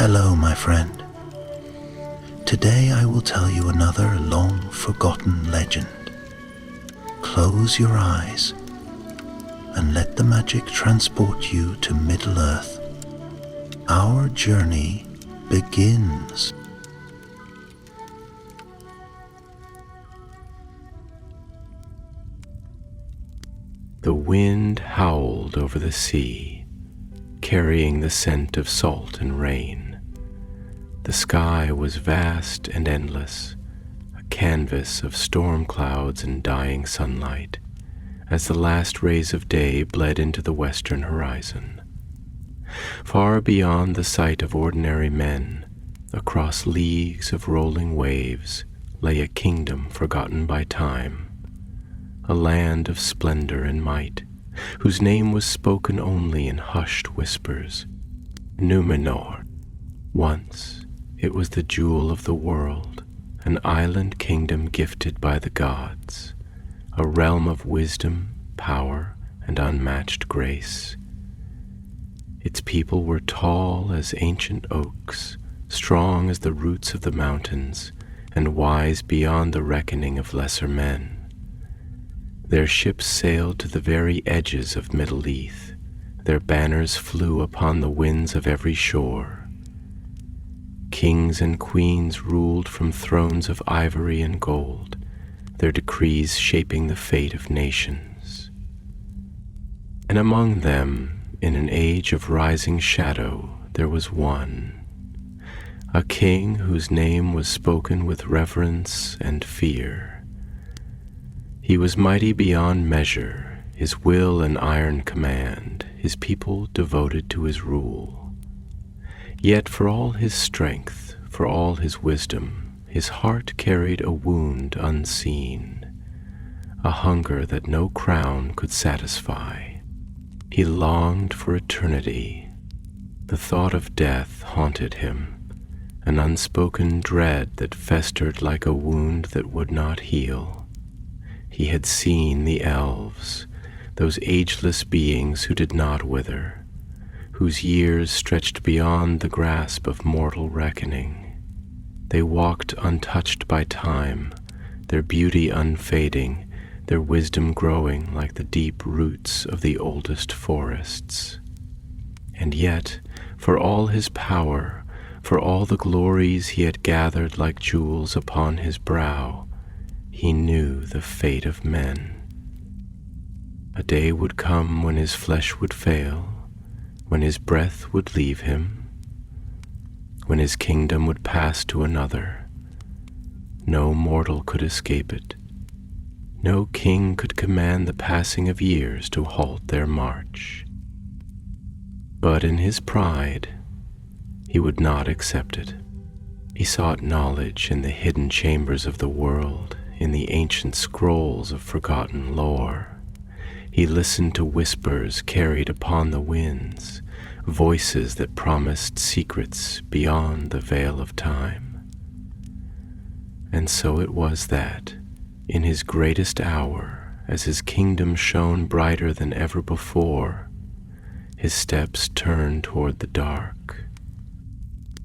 Hello, my friend. Today I will tell you another long-forgotten legend. Close your eyes and let the magic transport you to Middle-earth. Our journey begins. The wind howled over the sea, carrying the scent of salt and rain. The sky was vast and endless, a canvas of storm clouds and dying sunlight, as the last rays of day bled into the western horizon. Far beyond the sight of ordinary men, across leagues of rolling waves, lay a kingdom forgotten by time, a land of splendor and might, whose name was spoken only in hushed whispers. Númenor. Once it was the jewel of the world, an island kingdom gifted by the gods, a realm of wisdom, power, and unmatched grace. Its people were tall as ancient oaks, strong as the roots of the mountains, and wise beyond the reckoning of lesser men. Their ships sailed to the very edges of Middle-earth. Their banners flew upon the winds of every shore. Kings and queens ruled from thrones of ivory and gold, their decrees shaping the fate of nations. And among them, in an age of rising shadow, there was one, a king whose name was spoken with reverence and fear. He was mighty beyond measure, his will an iron command, his people devoted to his rule. Yet for all his strength, for all his wisdom, his heart carried a wound unseen, a hunger that no crown could satisfy. He longed for eternity. The thought of death haunted him, an unspoken dread that festered like a wound that would not heal. He had seen the elves, those ageless beings who did not wither, whose years stretched beyond the grasp of mortal reckoning. They walked untouched by time, their beauty unfading, their wisdom growing like the deep roots of the oldest forests. And yet, for all his power, for all the glories he had gathered like jewels upon his brow, he knew the fate of men. A day would come when his flesh would fail, when his breath would leave him, when his kingdom would pass to another. No mortal could escape it. No king could command the passing of years to halt their march. But in his pride, he would not accept it. He sought knowledge in the hidden chambers of the world, in the ancient scrolls of forgotten lore. He listened to whispers carried upon the winds, voices that promised secrets beyond the veil of time. And so it was that, in his greatest hour, as his kingdom shone brighter than ever before, his steps turned toward the dark.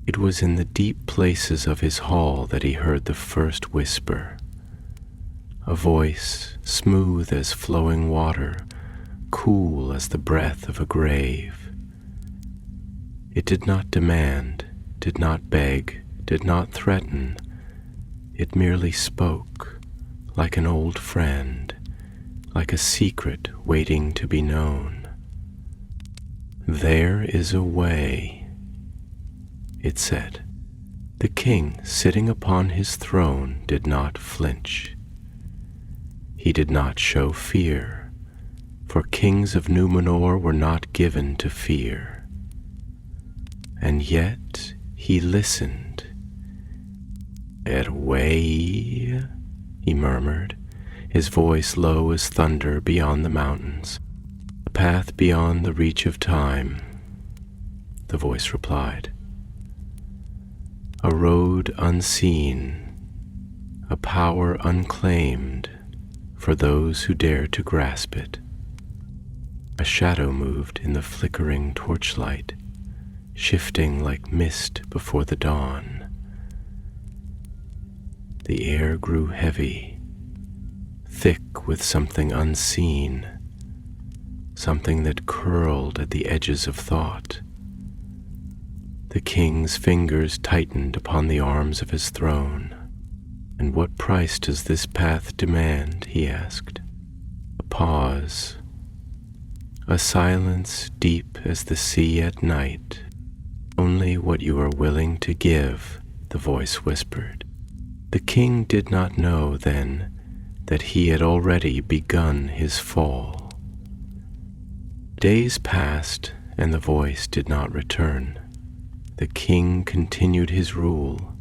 It was in the deep places of his hall that he heard the first whisper, a voice smooth as flowing water, cool as the breath of a grave. It did not demand, did not beg, did not threaten. It merely spoke, like an old friend, like a secret waiting to be known. "There is a way," it said. The king, sitting upon his throne, did not flinch. He did not show fear, for kings of Númenor were not given to fear. And yet he listened. "Er way," he murmured, his voice low as thunder beyond the mountains. "A path beyond the reach of time," the voice replied. "A road unseen, a power unclaimed for those who dare to grasp it." A shadow moved in the flickering torchlight, shifting like mist before the dawn. The air grew heavy, thick with something unseen, something that curled at the edges of thought. The king's fingers tightened upon the arms of his throne. "And what price does this path demand?" he asked. A pause, a silence deep as the sea at night. "Only what you are willing to give," the voice whispered. The king did not know then that he had already begun his fall. Days passed and the voice did not return. The king continued his rule,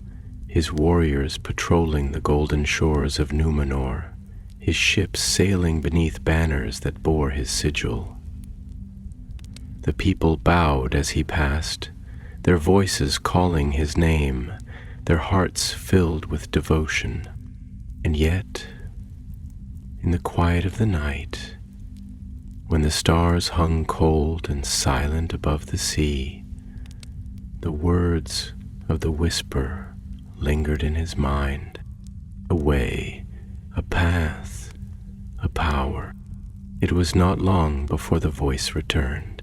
his warriors patrolling the golden shores of Numenor, his ships sailing beneath banners that bore his sigil. The people bowed as he passed, their voices calling his name, their hearts filled with devotion. And yet, in the quiet of the night, when the stars hung cold and silent above the sea, the words of the whisper lingered in his mind. A way, a path, a power. It was not long before the voice returned.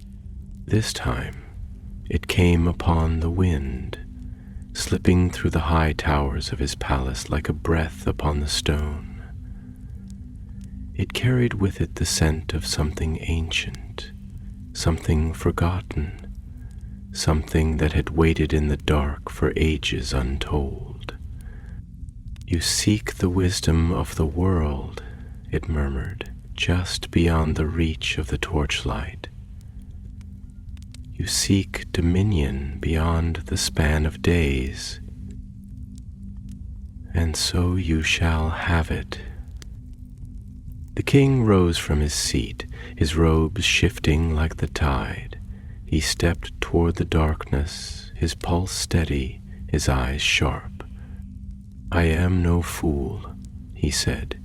This time, it came upon the wind, slipping through the high towers of his palace like a breath upon the stone. It carried with it the scent of something ancient, something forgotten, something that had waited in the dark for ages untold. "You seek the wisdom of the world," it murmured, just beyond the reach of the torchlight. "You seek dominion beyond the span of days, and so you shall have it." The king rose from his seat, his robes shifting like the tide. He stepped toward the darkness, his pulse steady, his eyes sharp. "I am no fool," he said,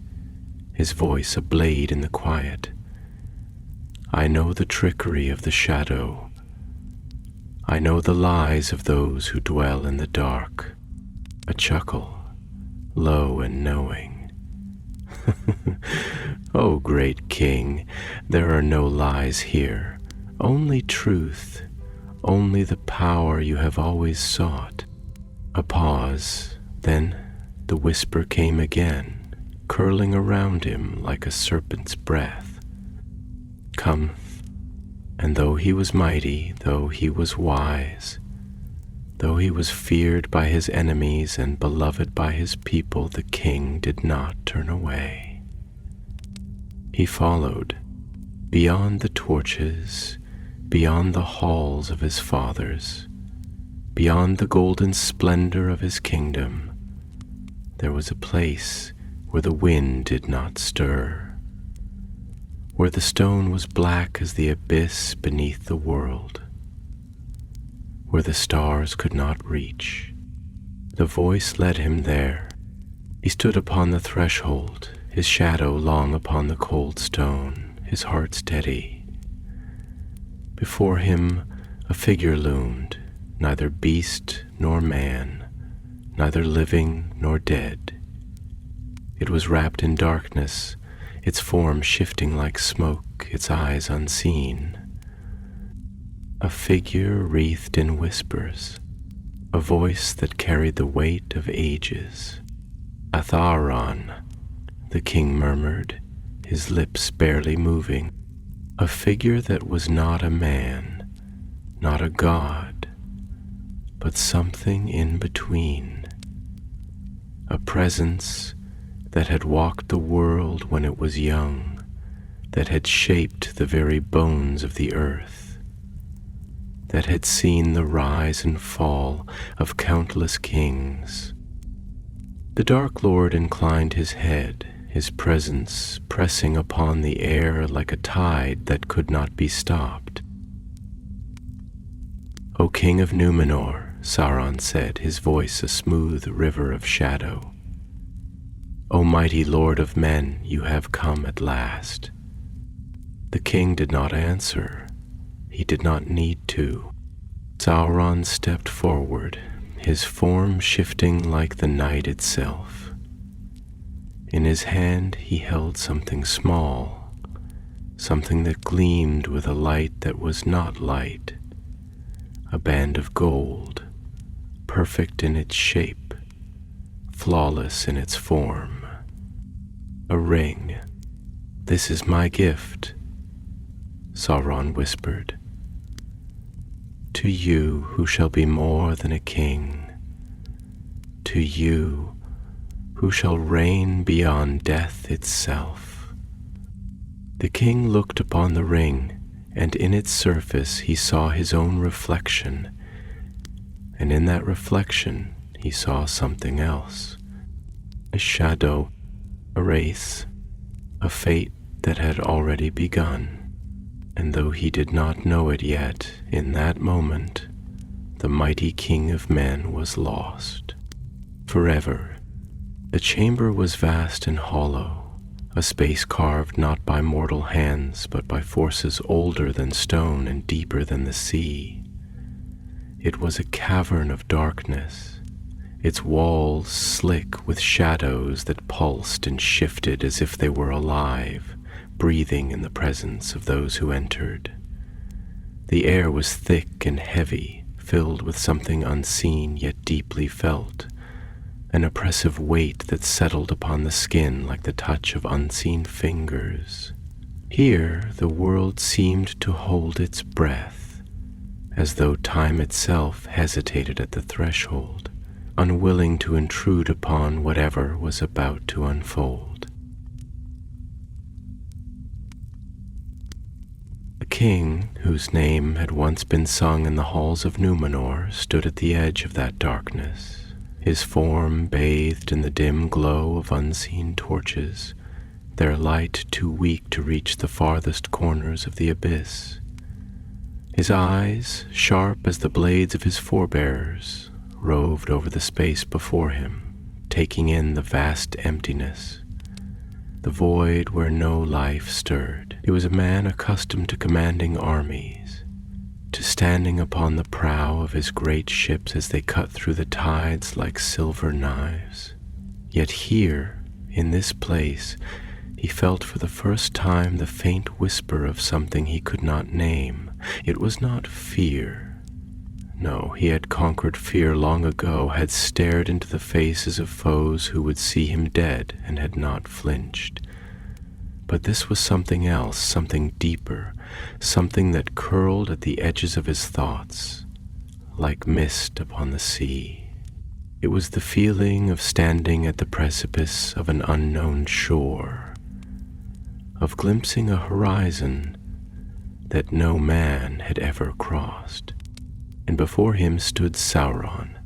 his voice a blade in the quiet. "I know the trickery of the shadow. I know the lies of those who dwell in the dark." A chuckle, low and knowing. "Oh, great king, there are no lies here. Only truth, only the power you have always sought." A pause, then the whisper came again, curling around him like a serpent's breath. "Come." And though he was mighty, though he was wise, though he was feared by his enemies and beloved by his people, the king did not turn away. He followed, beyond the torches, beyond the halls of his fathers, beyond the golden splendor of his kingdom. There was a place where the wind did not stir, where the stone was black as the abyss beneath the world, where the stars could not reach. The voice led him there. He stood upon the threshold, his shadow long upon the cold stone, his heart steady. Before him a figure loomed, neither beast nor man, neither living nor dead. It was wrapped in darkness, its form shifting like smoke, its eyes unseen. A figure wreathed in whispers, a voice that carried the weight of ages. "Sauron," the king murmured, his lips barely moving. A figure that was not a man, not a god, but something in between. A presence that had walked the world when it was young, that had shaped the very bones of the earth, that had seen the rise and fall of countless kings. The Dark Lord inclined his head, his presence pressing upon the air like a tide that could not be stopped. "O King of Numenor," Sauron said, his voice a smooth river of shadow. "O mighty Lord of men, you have come at last." The king did not answer. He did not need to. Sauron stepped forward, his form shifting like the night itself. In his hand he held something small, something that gleamed with a light that was not light, a band of gold, perfect in its shape, flawless in its form. A ring. "This is my gift," Sauron whispered. "To you who shall be more than a king, to you who shall reign beyond death itself." The king looked upon the ring, and in its surface he saw his own reflection, and in that reflection he saw something else, a shadow, a wraith, a fate that had already begun. And though he did not know it yet, in that moment, the mighty king of men was lost. Forever. The chamber was vast and hollow, a space carved not by mortal hands, but by forces older than stone and deeper than the sea. It was a cavern of darkness, its walls slick with shadows that pulsed and shifted as if they were alive, breathing in the presence of those who entered. The air was thick and heavy, filled with something unseen yet deeply felt, an oppressive weight that settled upon the skin like the touch of unseen fingers. Here the world seemed to hold its breath, as though time itself hesitated at the threshold, unwilling to intrude upon whatever was about to unfold. The king, whose name had once been sung in the halls of Númenor, stood at the edge of that darkness, his form bathed in the dim glow of unseen torches, their light too weak to reach the farthest corners of the abyss. His eyes, sharp as the blades of his forebears, roved over the space before him, taking in the vast emptiness, the void where no life stirred. He was a man accustomed to commanding armies, to standing upon the prow of his great ships as they cut through the tides like silver knives. Yet here, in this place, he felt for the first time the faint whisper of something he could not name. It was not fear. No, he had conquered fear long ago, had stared into the faces of foes who would see him dead and had not flinched. But this was something else, something deeper, something that curled at the edges of his thoughts, like mist upon the sea. It was the feeling of standing at the precipice of an unknown shore, of glimpsing a horizon that no man had ever crossed. And before him stood Sauron.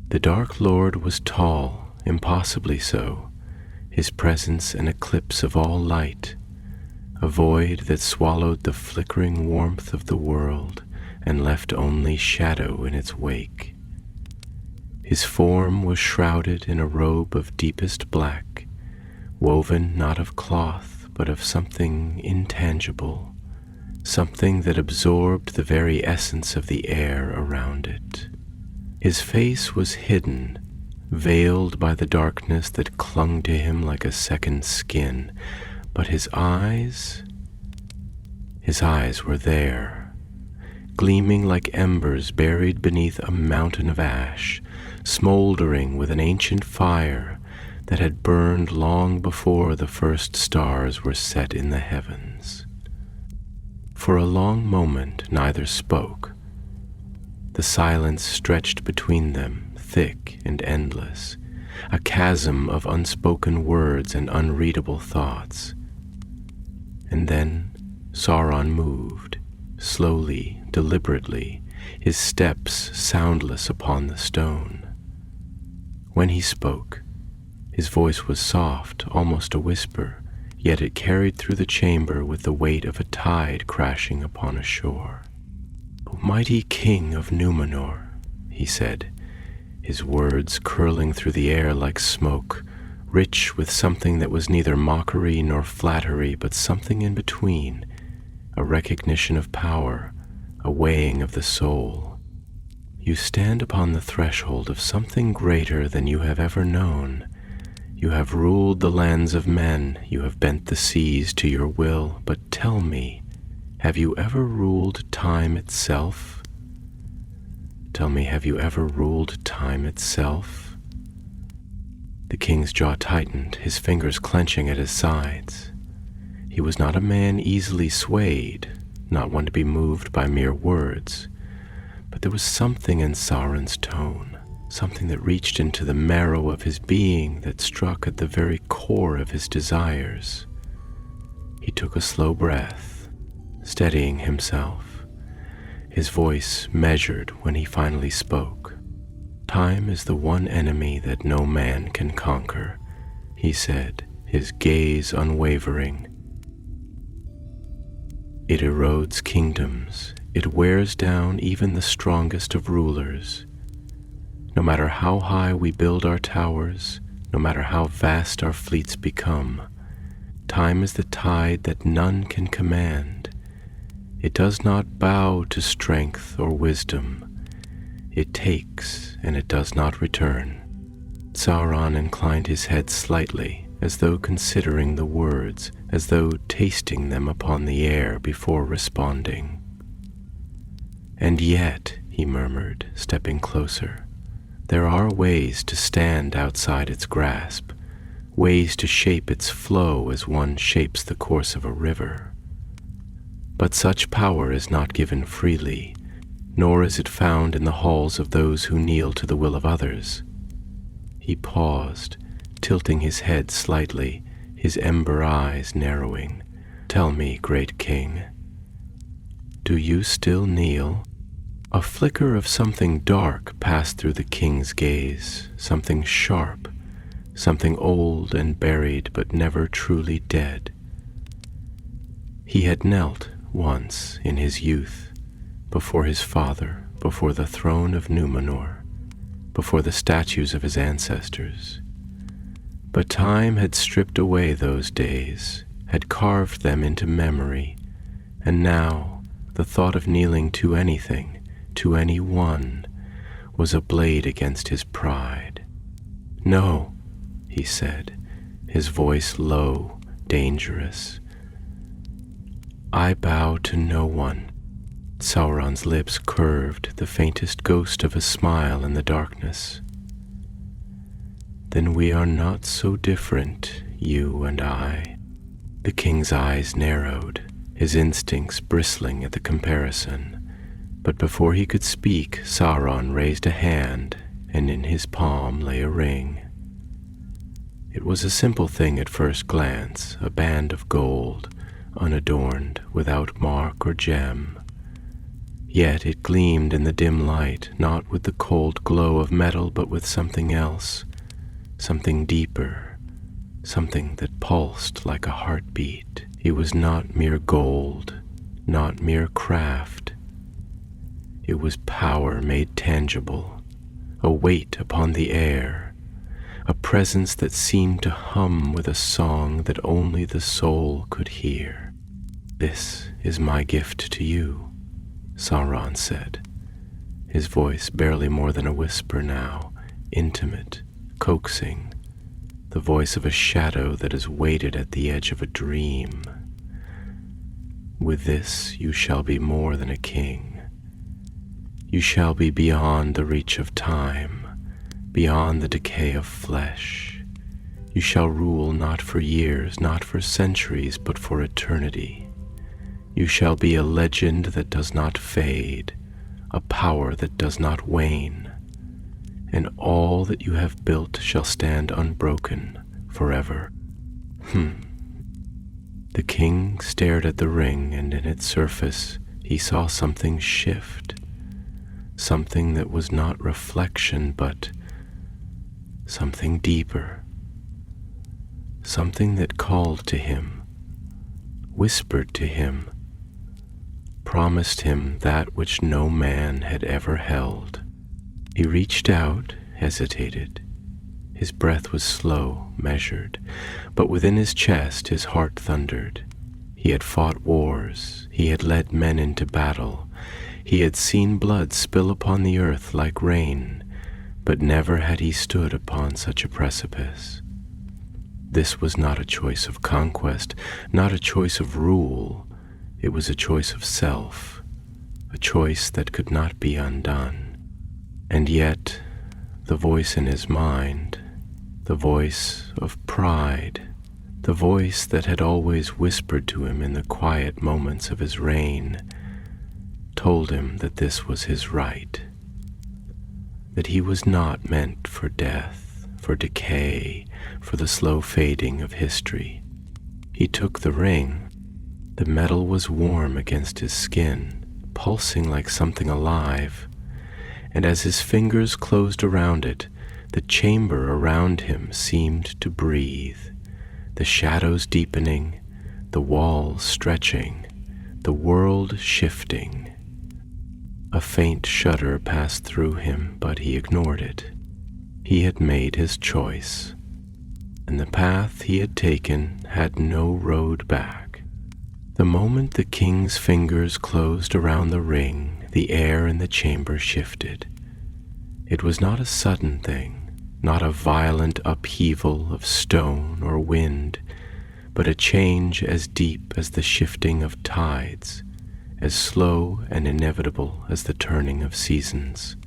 The Dark Lord was tall, impossibly so, his presence an eclipse of all light, a void that swallowed the flickering warmth of the world and left only shadow in its wake. His form was shrouded in a robe of deepest black, woven not of cloth but of something intangible, something that absorbed the very essence of the air around it. His face was hidden, veiled by the darkness that clung to him like a second skin, but his eyes were there, gleaming like embers buried beneath a mountain of ash, smoldering with an ancient fire that had burned long before the first stars were set in the heavens. For a long moment neither spoke. The silence stretched between them, thick and endless, a chasm of unspoken words and unreadable thoughts. And then Sauron moved, slowly, deliberately, his steps soundless upon the stone. When he spoke, his voice was soft, almost a whisper, yet it carried through the chamber with the weight of a tide crashing upon a shore. "O mighty king of Númenor," he said, his words curling through the air like smoke, rich with something that was neither mockery nor flattery, but something in between, a recognition of power, a weighing of the soul. You stand upon the threshold of something greater than you have ever known. You have ruled the lands of men, you have bent the seas to your will, but tell me, have you ever ruled time itself? Tell me, have you ever ruled time itself? The king's jaw tightened, his fingers clenching at his sides. He was not a man easily swayed, not one to be moved by mere words, but there was something in Sauron's tone, something that reached into the marrow of his being, that struck at the very core of his desires. He took a slow breath, steadying himself, his voice measured when he finally spoke. Time is the one enemy that no man can conquer, he said, his gaze unwavering. It erodes kingdoms. It wears down even the strongest of rulers. No matter how high we build our towers, no matter how vast our fleets become, time is the tide that none can command. It does not bow to strength or wisdom. It takes, and it does not return. Sauron inclined his head slightly, as though considering the words, as though tasting them upon the air before responding. And yet, he murmured, stepping closer, there are ways to stand outside its grasp, ways to shape its flow as one shapes the course of a river. But such power is not given freely, nor is it found in the halls of those who kneel to the will of others. He paused, tilting his head slightly, his ember eyes narrowing. Tell me, great king, do you still kneel? A flicker of something dark passed through the king's gaze, something sharp, something old and buried but never truly dead. He had knelt once in his youth, before his father, before the throne of Númenor, before the statues of his ancestors. But time had stripped away those days, had carved them into memory, and now the thought of kneeling to anything, to anyone, was a blade against his pride. No, he said, his voice low, dangerous. I bow to no one. Sauron's lips curved, the faintest ghost of a smile in the darkness. Then we are not so different, you and I. The king's eyes narrowed, his instincts bristling at the comparison. But before he could speak, Sauron raised a hand, and in his palm lay a ring. It was a simple thing at first glance, a band of gold, unadorned, without mark or gem. Yet it gleamed in the dim light, not with the cold glow of metal, but with something else, something deeper, something that pulsed like a heartbeat. It was not mere gold, not mere craft. It was power made tangible, a weight upon the air, a presence that seemed to hum with a song that only the soul could hear. This is my gift to you, Sauron said, his voice barely more than a whisper now, intimate, coaxing, the voice of a shadow that has waited at the edge of a dream. With this you shall be more than a king. You shall be beyond the reach of time, beyond the decay of flesh. You shall rule not for years, not for centuries, but for eternity. You shall be a legend that does not fade, a power that does not wane, and all that you have built shall stand unbroken forever. The king stared at the ring, and in its surface he saw something shift, something that was not reflection, but something deeper, something that called to him, whispered to him, promised him that which no man had ever held. He reached out, hesitated. His breath was slow, measured, but within his chest his heart thundered. He had fought wars, he had led men into battle, He had seen blood spill upon the earth like rain, but never had he stood upon such a precipice. This was not a choice of conquest, not a choice of rule. It was a choice of self, a choice that could not be undone. And yet, the voice in his mind, the voice of pride, the voice that had always whispered to him in the quiet moments of his reign, told him that this was his right, that he was not meant for death, for decay, for the slow fading of history. He took the ring. The metal was warm against his skin, pulsing like something alive, and as his fingers closed around it, the chamber around him seemed to breathe, the shadows deepening, the walls stretching, the world shifting. A faint shudder passed through him, but he ignored it. He had made his choice, and the path he had taken had no road back. The moment the king's fingers closed around the ring, the air in the chamber shifted. It was not a sudden thing, not a violent upheaval of stone or wind, but a change as deep as the shifting of tides, as slow and inevitable as the turning of seasons.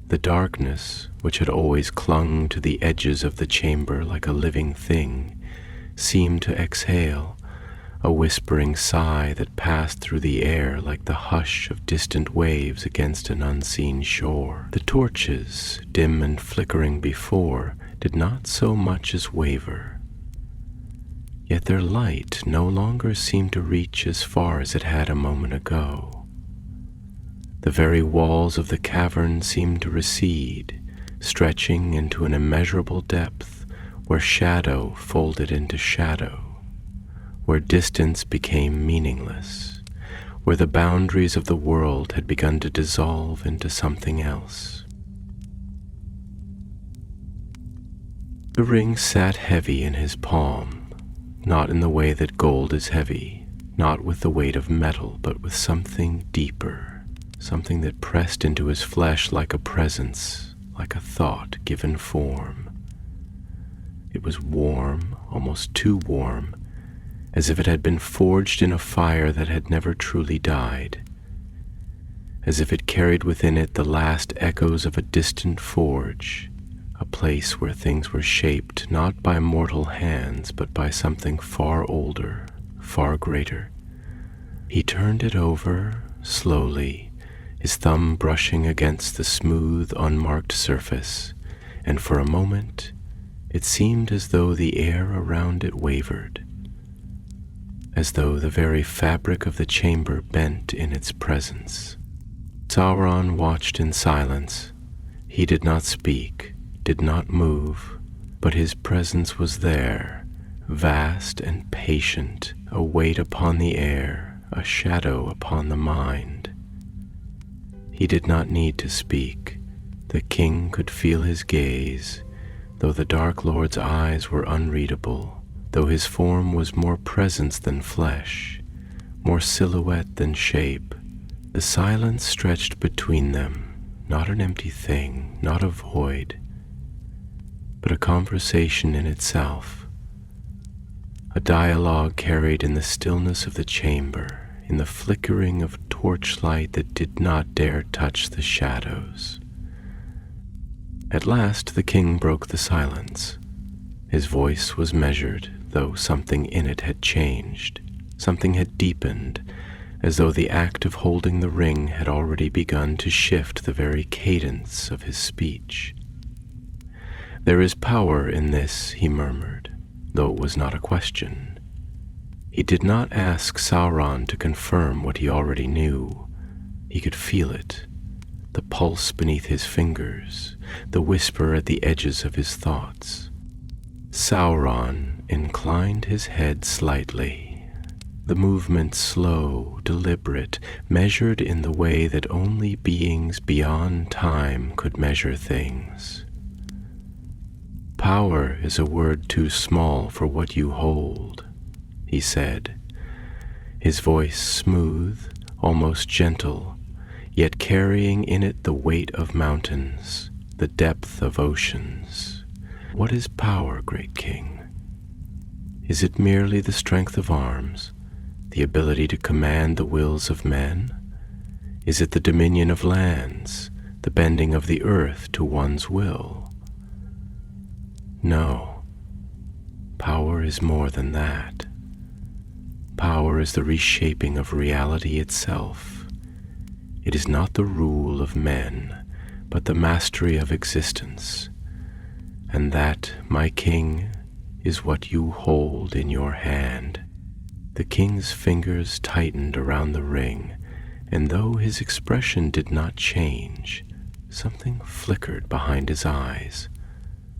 The darkness, which had always clung to the edges of the chamber like a living thing, seemed to exhale, a whispering sigh that passed through the air like the hush of distant waves against an unseen shore. The torches, dim and flickering before, did not so much as waver. Yet their light no longer seemed to reach as far as it had a moment ago. The very walls of the cavern seemed to recede, stretching into an immeasurable depth where shadow folded into shadow, where distance became meaningless, where the boundaries of the world had begun to dissolve into something else. The ring sat heavy in his palm, not in the way that gold is heavy, not with the weight of metal, but with something deeper, something that pressed into his flesh like a presence, like a thought given form. It was warm, almost too warm, as if it had been forged in a fire that had never truly died, as if it carried within it the last echoes of a distant forge, a place where things were shaped not by mortal hands but by something far older, far greater. He turned it over slowly, his thumb brushing against the smooth, unmarked surface, and for a moment it seemed as though the air around it wavered, as though the very fabric of the chamber bent in its presence. Sauron watched in silence. He did not speak, did not move, but his presence was there, vast and patient, a weight upon the air, a shadow upon the mind. He did not need to speak. The king could feel his gaze, though the Dark Lord's eyes were unreadable, though his form was more presence than flesh, more silhouette than shape. The silence stretched between them, not an empty thing, not a void, but a conversation in itself, a dialogue carried in the stillness of the chamber, in the flickering of torchlight that did not dare touch the shadows. At last the king broke the silence. His voice was measured, though something in it had changed, something had deepened, as though the act of holding the ring had already begun to shift the very cadence of his speech. "There is power in this," he murmured, though it was not a question. He did not ask Sauron to confirm what he already knew. He could feel it, the pulse beneath his fingers, the whisper at the edges of his thoughts. Sauron inclined his head slightly, the movement slow, deliberate, measured in the way that only beings beyond time could measure things. "Power is a word too small for what you hold," he said, his voice smooth, almost gentle, yet carrying in it the weight of mountains, the depth of oceans. What is power, great king? Is it merely the strength of arms, the ability to command the wills of men? Is it the dominion of lands, the bending of the earth to one's will? No, power is more than that. Power is the reshaping of reality itself. It is not the rule of men, but the mastery of existence. And that, my king, is what you hold in your hand. The king's fingers tightened around the ring, and though his expression did not change, something flickered behind his eyes,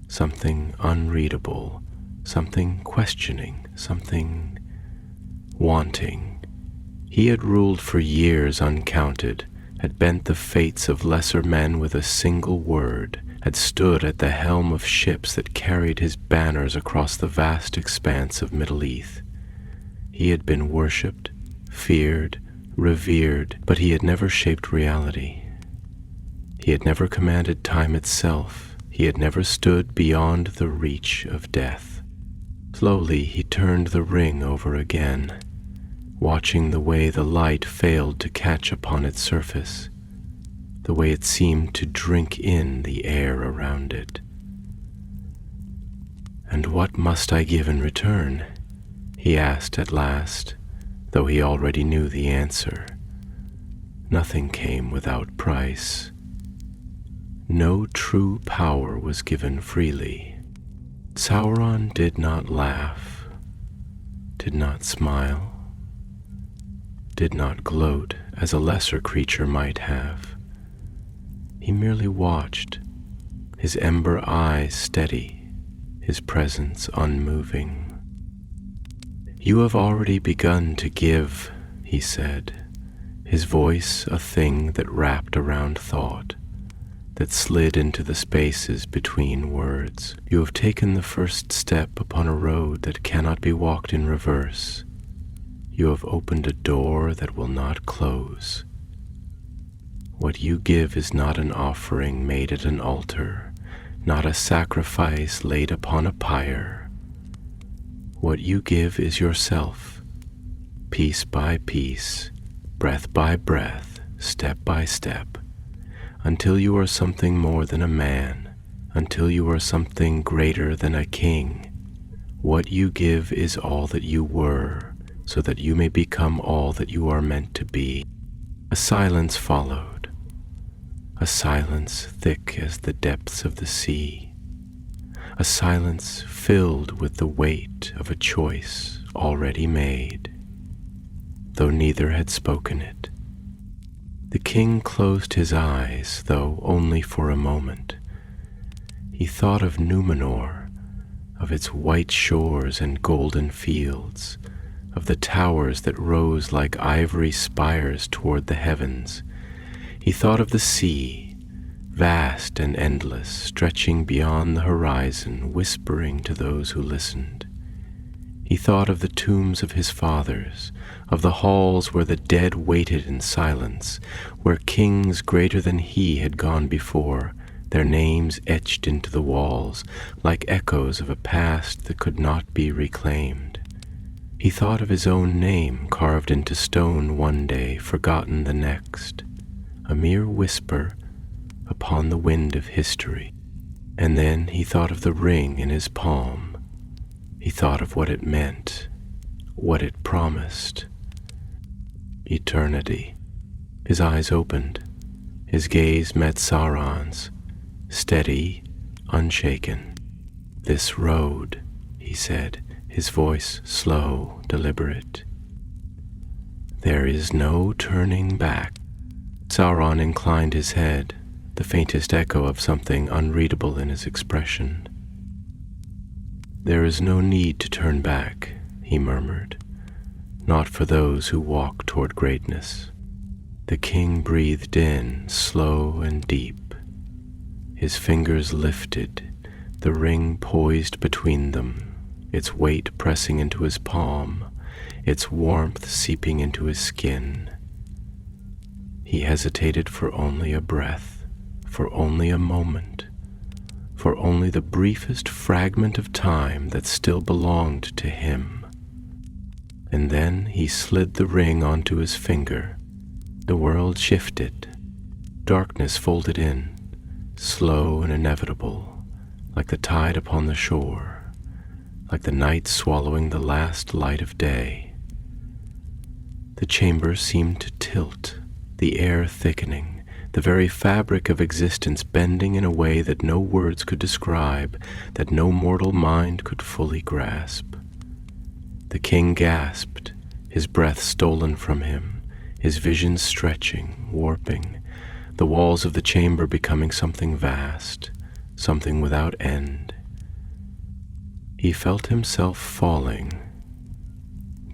something unreadable, something questioning, something wanting. He had ruled for years uncounted, had bent the fates of lesser men with a single word, had stood at the helm of ships that carried his banners across the vast expanse of Middle Earth. He had been worshipped, feared, revered, but he had never shaped reality. He had never commanded time itself. He had never stood beyond the reach of death. Slowly he turned the ring over again, watching the way the light failed to catch upon its surface, the way it seemed to drink in the air around it. "And what must I give in return?" he asked at last, though he already knew the answer. Nothing came without price. No true power was given freely. Sauron did not laugh, did not smile, did not gloat as a lesser creature might have. He merely watched, his ember eyes steady, his presence unmoving. "You have already begun to give," he said, his voice a thing that wrapped around thought, that slid into the spaces between words. "You have taken the first step upon a road that cannot be walked in reverse. You have opened a door that will not close. What you give is not an offering made at an altar, not a sacrifice laid upon a pyre. What you give is yourself, piece by piece, breath by breath, step by step, until you are something more than a man, until you are something greater than a king. What you give is all that you were, so that you may become all that you are meant to be." A silence followed, a silence thick as the depths of the sea, a silence filled with the weight of a choice already made, though neither had spoken it. The king closed his eyes, though only for a moment. He thought of Numenor, of its white shores and golden fields, of the towers that rose like ivory spires toward the heavens. He thought of the sea, vast and endless, stretching beyond the horizon, whispering to those who listened. He thought of the tombs of his fathers, of the halls where the dead waited in silence, where kings greater than he had gone before, their names etched into the walls, like echoes of a past that could not be reclaimed. He thought of his own name carved into stone one day, forgotten the next, a mere whisper upon the wind of history. And then he thought of the ring in his palm. He thought of what it meant, what it promised. Eternity. His eyes opened. His gaze met Sauron's, steady, unshaken. "This road," he said, his voice slow, deliberate. "There is no turning back." Sauron inclined his head, the faintest echo of something unreadable in his expression. "There is no need to turn back," he murmured, "not for those who walk toward greatness." The king breathed in, slow and deep. His fingers lifted, the ring poised between them, its weight pressing into his palm, its warmth seeping into his skin. He hesitated for only a breath, for only a moment, for only the briefest fragment of time that still belonged to him. And then he slid the ring onto his finger. The world shifted. Darkness folded in, slow and inevitable, like the tide upon the shore, like the night swallowing the last light of day. The chamber seemed to tilt, the air thickening, the very fabric of existence bending in a way that no words could describe, that no mortal mind could fully grasp. The king gasped, his breath stolen from him, his vision stretching, warping, the walls of the chamber becoming something vast, something without end. He felt himself falling,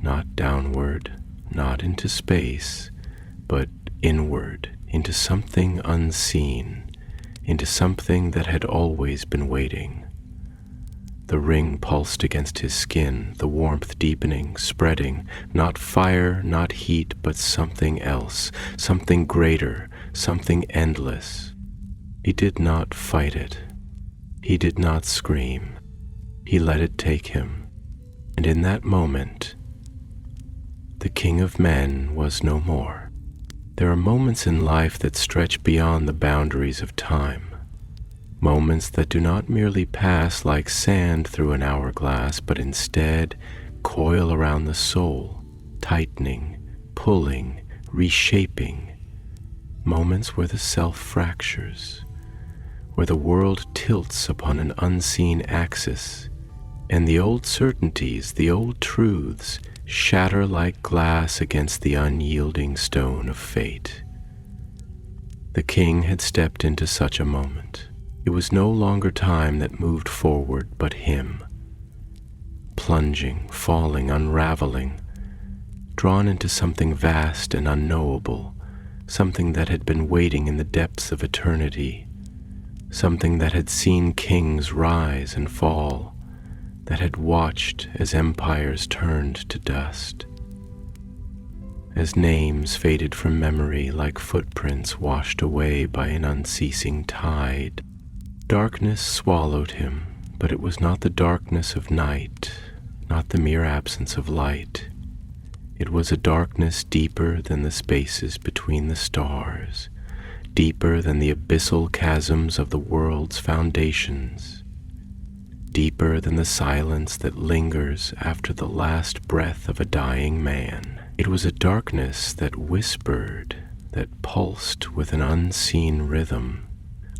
not downward, not into space, but inward, into something unseen, into something that had always been waiting. The ring pulsed against his skin, the warmth deepening, spreading, not fire, not heat, but something else, something greater, something endless. He did not fight it. He did not scream. He let it take him. And in that moment, the King of Men was no more. There are moments in life that stretch beyond the boundaries of time. Moments that do not merely pass like sand through an hourglass, but instead coil around the soul, tightening, pulling, reshaping. Moments where the self fractures, where the world tilts upon an unseen axis, and the old certainties, the old truths, shatter like glass against the unyielding stone of fate. The king had stepped into such a moment. It was no longer time that moved forward, but him. Plunging, falling, unraveling, drawn into something vast and unknowable, something that had been waiting in the depths of eternity, something that had seen kings rise and fall, that had watched as empires turned to dust, as names faded from memory like footprints washed away by an unceasing tide. Darkness swallowed him, but it was not the darkness of night, not the mere absence of light. It was a darkness deeper than the spaces between the stars, deeper than the abyssal chasms of the world's foundations, deeper than the silence that lingers after the last breath of a dying man. It was a darkness that whispered, that pulsed with an unseen rhythm,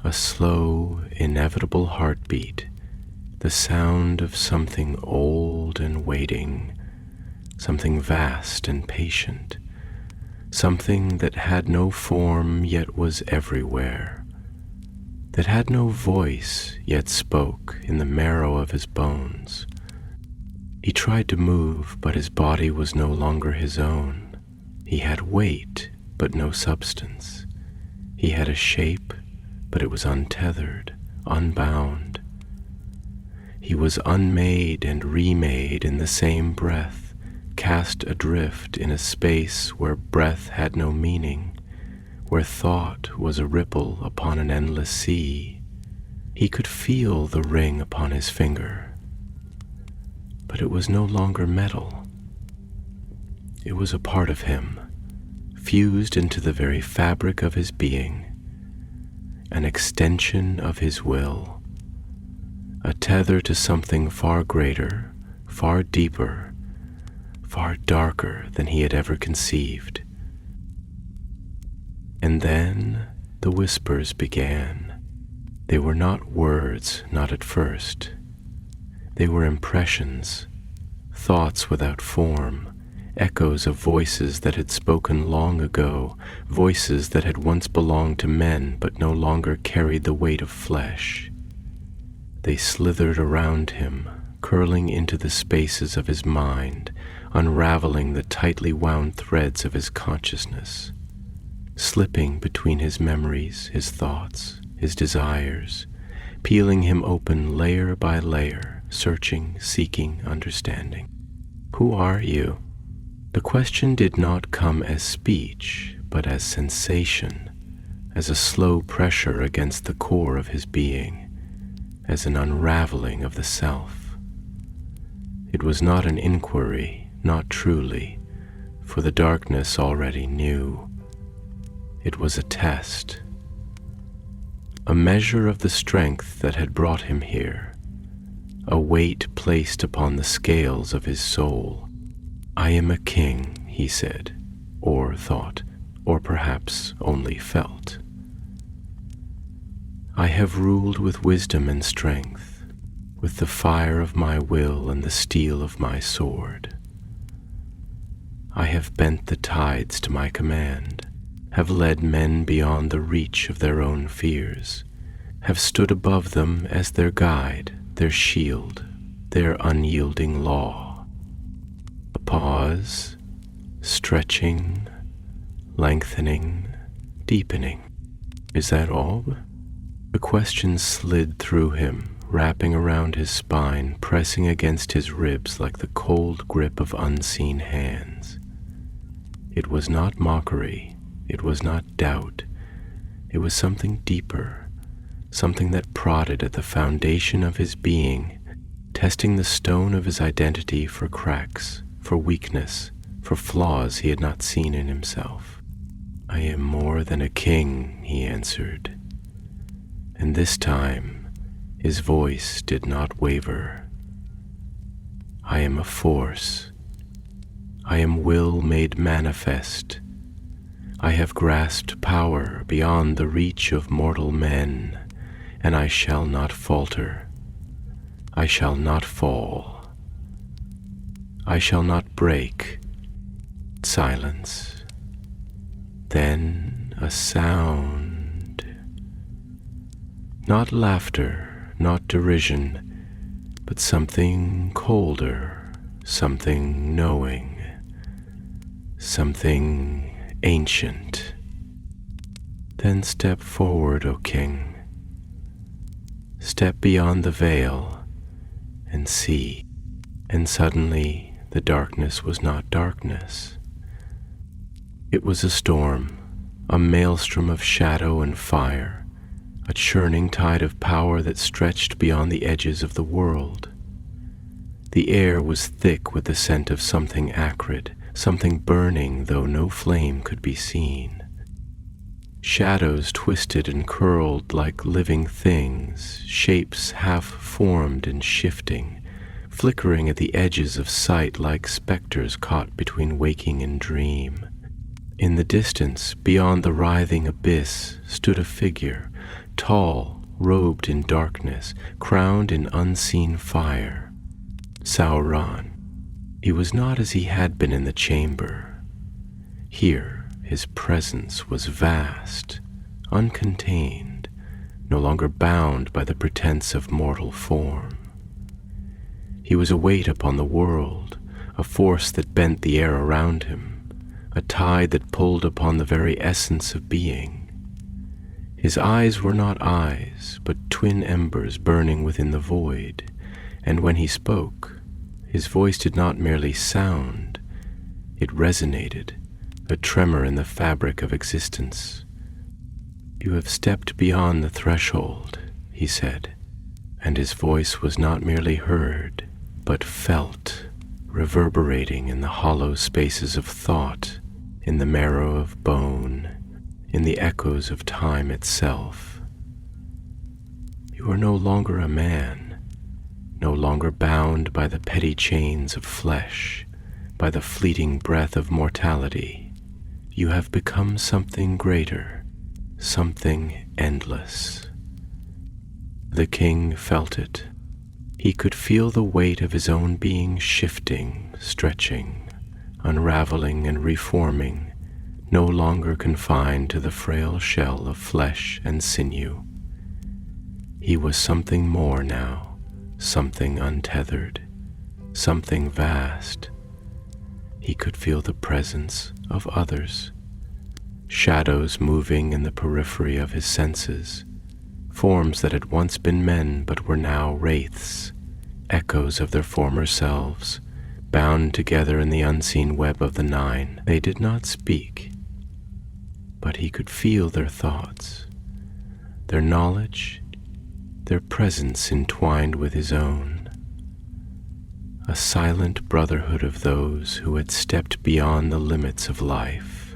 a slow, inevitable heartbeat, the sound of something old and waiting, something vast and patient, something that had no form yet was everywhere, that had no voice yet spoke in the marrow of his bones. He tried to move, but his body was no longer his own. He had weight, but no substance. He had a shape, but it was untethered, unbound. He was unmade and remade in the same breath, cast adrift in a space where breath had no meaning, where thought was a ripple upon an endless sea. He could feel the ring upon his finger, but it was no longer metal. It was a part of him, fused into the very fabric of his being, an extension of his will, a tether to something far greater, far deeper, far darker than he had ever conceived. And then the whispers began. They were not words, not at first. They were impressions, thoughts without form, echoes of voices that had spoken long ago, voices that had once belonged to men but no longer carried the weight of flesh. They slithered around him, curling into the spaces of his mind, unraveling the tightly wound threads of his consciousness, slipping between his memories, his thoughts, his desires, peeling him open layer by layer, searching, seeking, understanding. Who are you? The question did not come as speech, but as sensation, as a slow pressure against the core of his being, as an unraveling of the self. It was not an inquiry, not truly, for the darkness already knew. It was a test, a measure of the strength that had brought him here, a weight placed upon the scales of his soul. "I am a king," he said, or thought, or perhaps only felt. "I have ruled with wisdom and strength, with the fire of my will and the steel of my sword. I have bent the tides to my command, have led men beyond the reach of their own fears, have stood above them as their guide, their shield, their unyielding law." A pause, stretching, lengthening, deepening. Is that all? The question slid through him, wrapping around his spine, pressing against his ribs like the cold grip of unseen hands. It was not mockery, it was not doubt, it was something deeper, something that prodded at the foundation of his being, testing the stone of his identity for cracks, for weakness, for flaws he had not seen in himself. "I am more than a king," he answered. And this time, his voice did not waver. "I am a force. I am will made manifest. I have grasped power beyond the reach of mortal men, and I shall not falter. I shall not fall. I shall not break." Silence. Then a sound. Not laughter, not derision, but something colder, something knowing, something ancient. "Then step forward, O king. Step beyond the veil and see." And suddenly the darkness was not darkness. It was a storm, a maelstrom of shadow and fire, a churning tide of power that stretched beyond the edges of the world. The air was thick with the scent of something acrid, something burning though no flame could be seen. Shadows twisted and curled like living things, shapes half-formed and shifting, flickering at the edges of sight like specters caught between waking and dream. In the distance, beyond the writhing abyss, stood a figure, tall, robed in darkness, crowned in unseen fire. Sauron. He was not as he had been in the chamber. Here, his presence was vast, uncontained, no longer bound by the pretense of mortal form. He was a weight upon the world, a force that bent the air around him, a tide that pulled upon the very essence of being. His eyes were not eyes, but twin embers burning within the void, and when he spoke, his voice did not merely sound, it resonated, a tremor in the fabric of existence. "You have stepped beyond the threshold," he said, and his voice was not merely heard, but felt, reverberating in the hollow spaces of thought, in the marrow of bone, in the echoes of time itself. "You are no longer a man, no longer bound by the petty chains of flesh, by the fleeting breath of mortality. You have become something greater, something endless." The king felt it. He could feel the weight of his own being shifting, stretching, unraveling and reforming, no longer confined to the frail shell of flesh and sinew. He was something more now, something untethered, something vast. He could feel the presence of others, shadows moving in the periphery of his senses, forms that had once been men but were now wraiths, echoes of their former selves, bound together in the unseen web of the Nine. They did not speak. but he could feel their thoughts, their knowledge, their presence entwined with his own. A silent brotherhood of those who had stepped beyond the limits of life.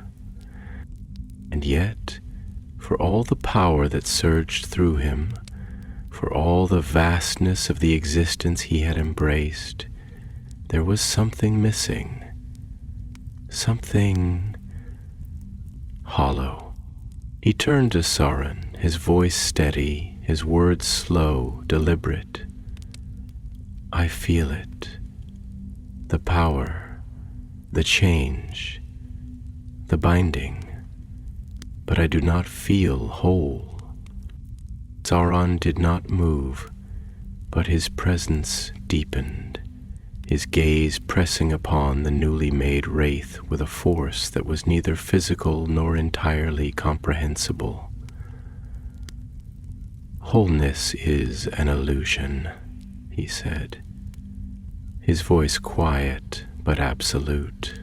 And yet, for all the power that surged through him, for all the vastness of the existence he had embraced, there was something missing, something hollow. He turned to Sauron, his voice steady, his words slow, deliberate. I feel it, the power, the change, the binding, but I do not feel whole. Sauron did not move, but his presence deepened, his gaze pressing upon the newly made wraith with a force that was neither physical nor entirely comprehensible. Wholeness is an illusion, he said, his voice quiet but absolute.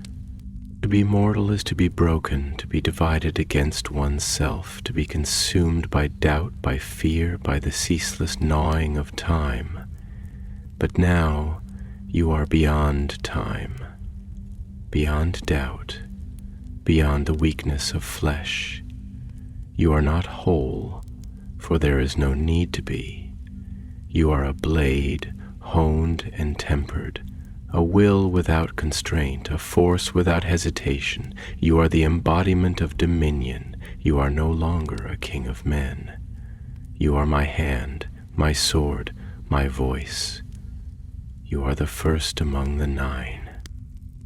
To be mortal is to be broken, to be divided against oneself, to be consumed by doubt, by fear, by the ceaseless gnawing of time. But now you are beyond time, beyond doubt, beyond the weakness of flesh. You are not whole, for there is no need to be. You are a blade, honed and tempered, a will without constraint, a force without hesitation. You are the embodiment of dominion. You are no longer a king of men. You are my hand, my sword, my voice. You are the first among the nine.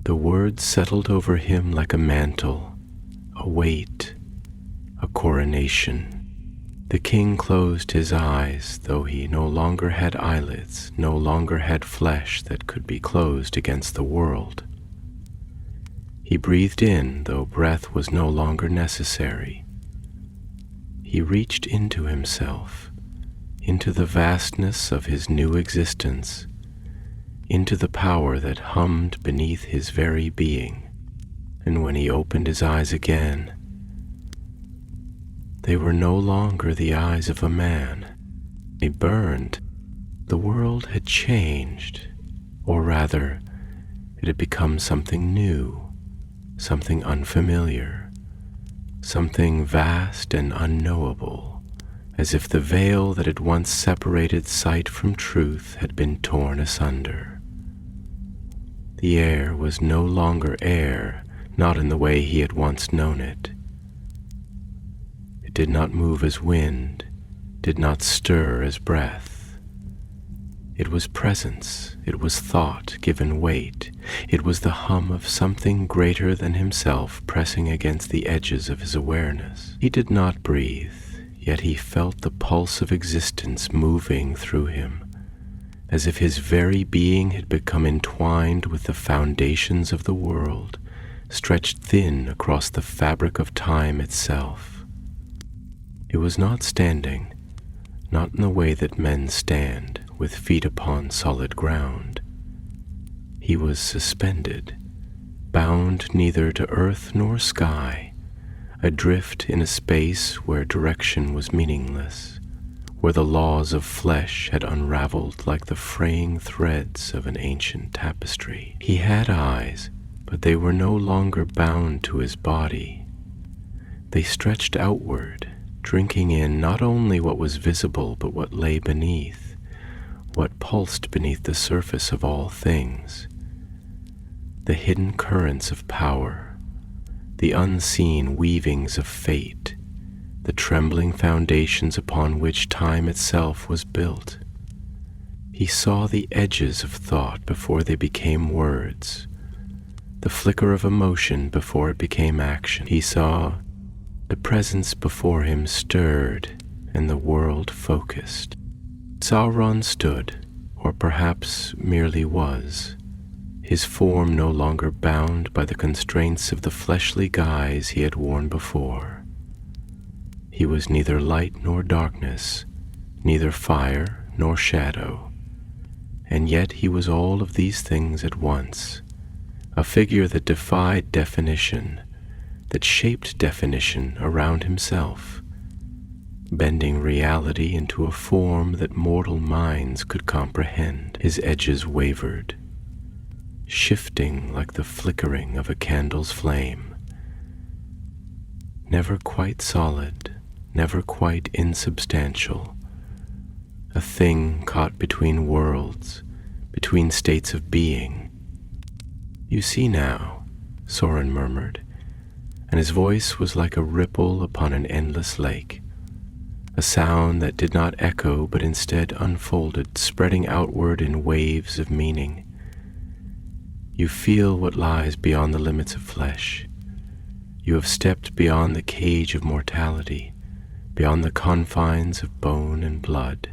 The words settled over him like a mantle, a weight, a coronation. The king closed his eyes, though he no longer had eyelids, no longer had flesh that could be closed against the world. He breathed in, though breath was no longer necessary. He reached into himself, into the vastness of his new existence, into the power that hummed beneath his very being. And when he opened his eyes again, they were no longer the eyes of a man. They burned. The world had changed, or rather, it had become something new, something unfamiliar, something vast and unknowable, as if the veil that had once separated sight from truth had been torn asunder. The air was no longer air, not in the way he had once known it. It did not move as wind, did not stir as breath. It was presence, it was thought given weight, it was the hum of something greater than himself pressing against the edges of his awareness. He did not breathe, yet he felt the pulse of existence moving through him, as if his very being had become entwined with the foundations of the world, stretched thin across the fabric of time itself. He was not standing, not in the way that men stand, with feet upon solid ground. He was suspended, bound neither to earth nor sky, adrift in a space where direction was meaningless, where the laws of flesh had unraveled like the fraying threads of an ancient tapestry. He had eyes, but they were no longer bound to his body. They stretched outward, drinking in not only what was visible but what lay beneath, what pulsed beneath the surface of all things. The hidden currents of power, the unseen weavings of fate, the trembling foundations upon which time itself was built. He saw the edges of thought before they became words, the flicker of emotion before it became action. He saw the presence before him stirred and the world focused. Sauron stood, or perhaps merely was, his form no longer bound by the constraints of the fleshly guise he had worn before. He was neither light nor darkness, neither fire nor shadow, and yet he was all of these things at once, a figure that defied definition, that shaped definition around himself, bending reality into a form that mortal minds could comprehend. His edges wavered, shifting like the flickering of a candle's flame. Never quite solid, never quite insubstantial, a thing caught between worlds, between states of being. "You see now," Sauron murmured, and his voice was like a ripple upon an endless lake, a sound that did not echo but instead unfolded, spreading outward in waves of meaning. "You feel what lies beyond the limits of flesh. You have stepped beyond the cage of mortality, beyond the confines of bone and blood.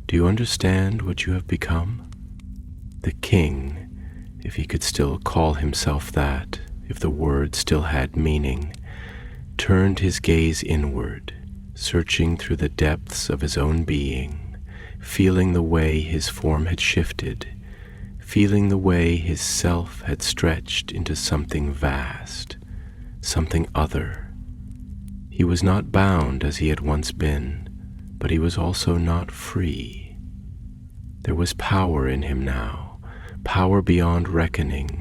Do you understand what you have become?" The king, if he could still call himself that, if the word still had meaning, turned his gaze inward, searching through the depths of his own being, feeling the way his form had shifted, feeling the way his self had stretched into something vast, something other. He was not bound as he had once been, but he was also not free. There was power in him now, power beyond reckoning,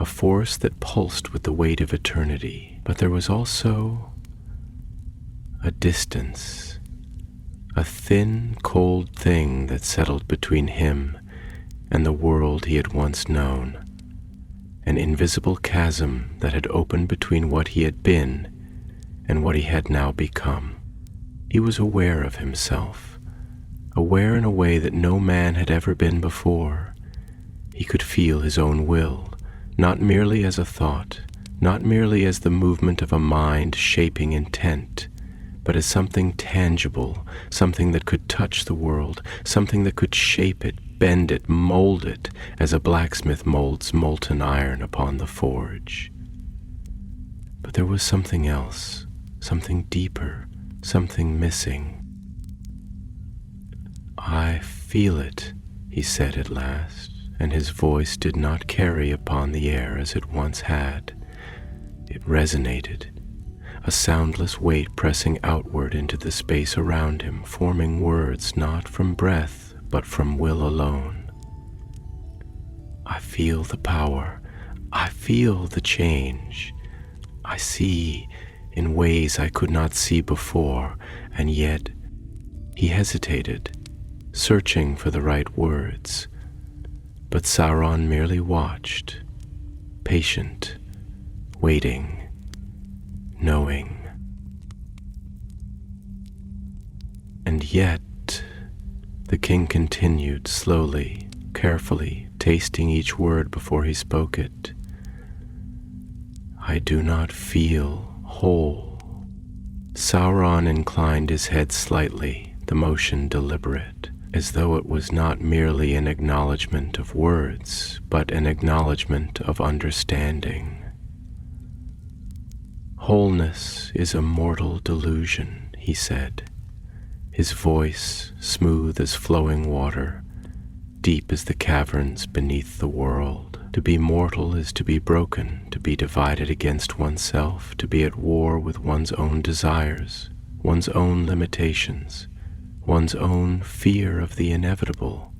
a force that pulsed with the weight of eternity. But there was also a distance, a thin, cold thing that settled between him and the world he had once known, an invisible chasm that had opened between what he had been and what he had now become. He was aware of himself, aware in a way that no man had ever been before. He could feel his own will, not merely as a thought, not merely as the movement of a mind shaping intent, but as something tangible, something that could touch the world, something that could shape it, bend it, mold it, as a blacksmith molds molten iron upon the forge. But there was something else, something deeper, something missing. "I feel it," he said at last, and his voice did not carry upon the air as it once had. It resonated, a soundless weight pressing outward into the space around him, forming words not from breath, but from will alone. "I feel the power. I feel the change. I see in ways I could not see before, and yet..." He hesitated, searching for the right words, but Sauron merely watched, patient, waiting, knowing. "And yet," the king continued slowly, carefully, tasting each word before he spoke it, "I do not feel whole." Sauron inclined his head slightly, the motion deliberate, as though it was not merely an acknowledgement of words, but an acknowledgement of understanding. "Wholeness is a mortal delusion," he said, his voice smooth as flowing water, deep as the caverns beneath the world. To be mortal is to be broken, to be divided against oneself, to be at war with one's own desires, one's own limitations, one's own fear of the inevitable.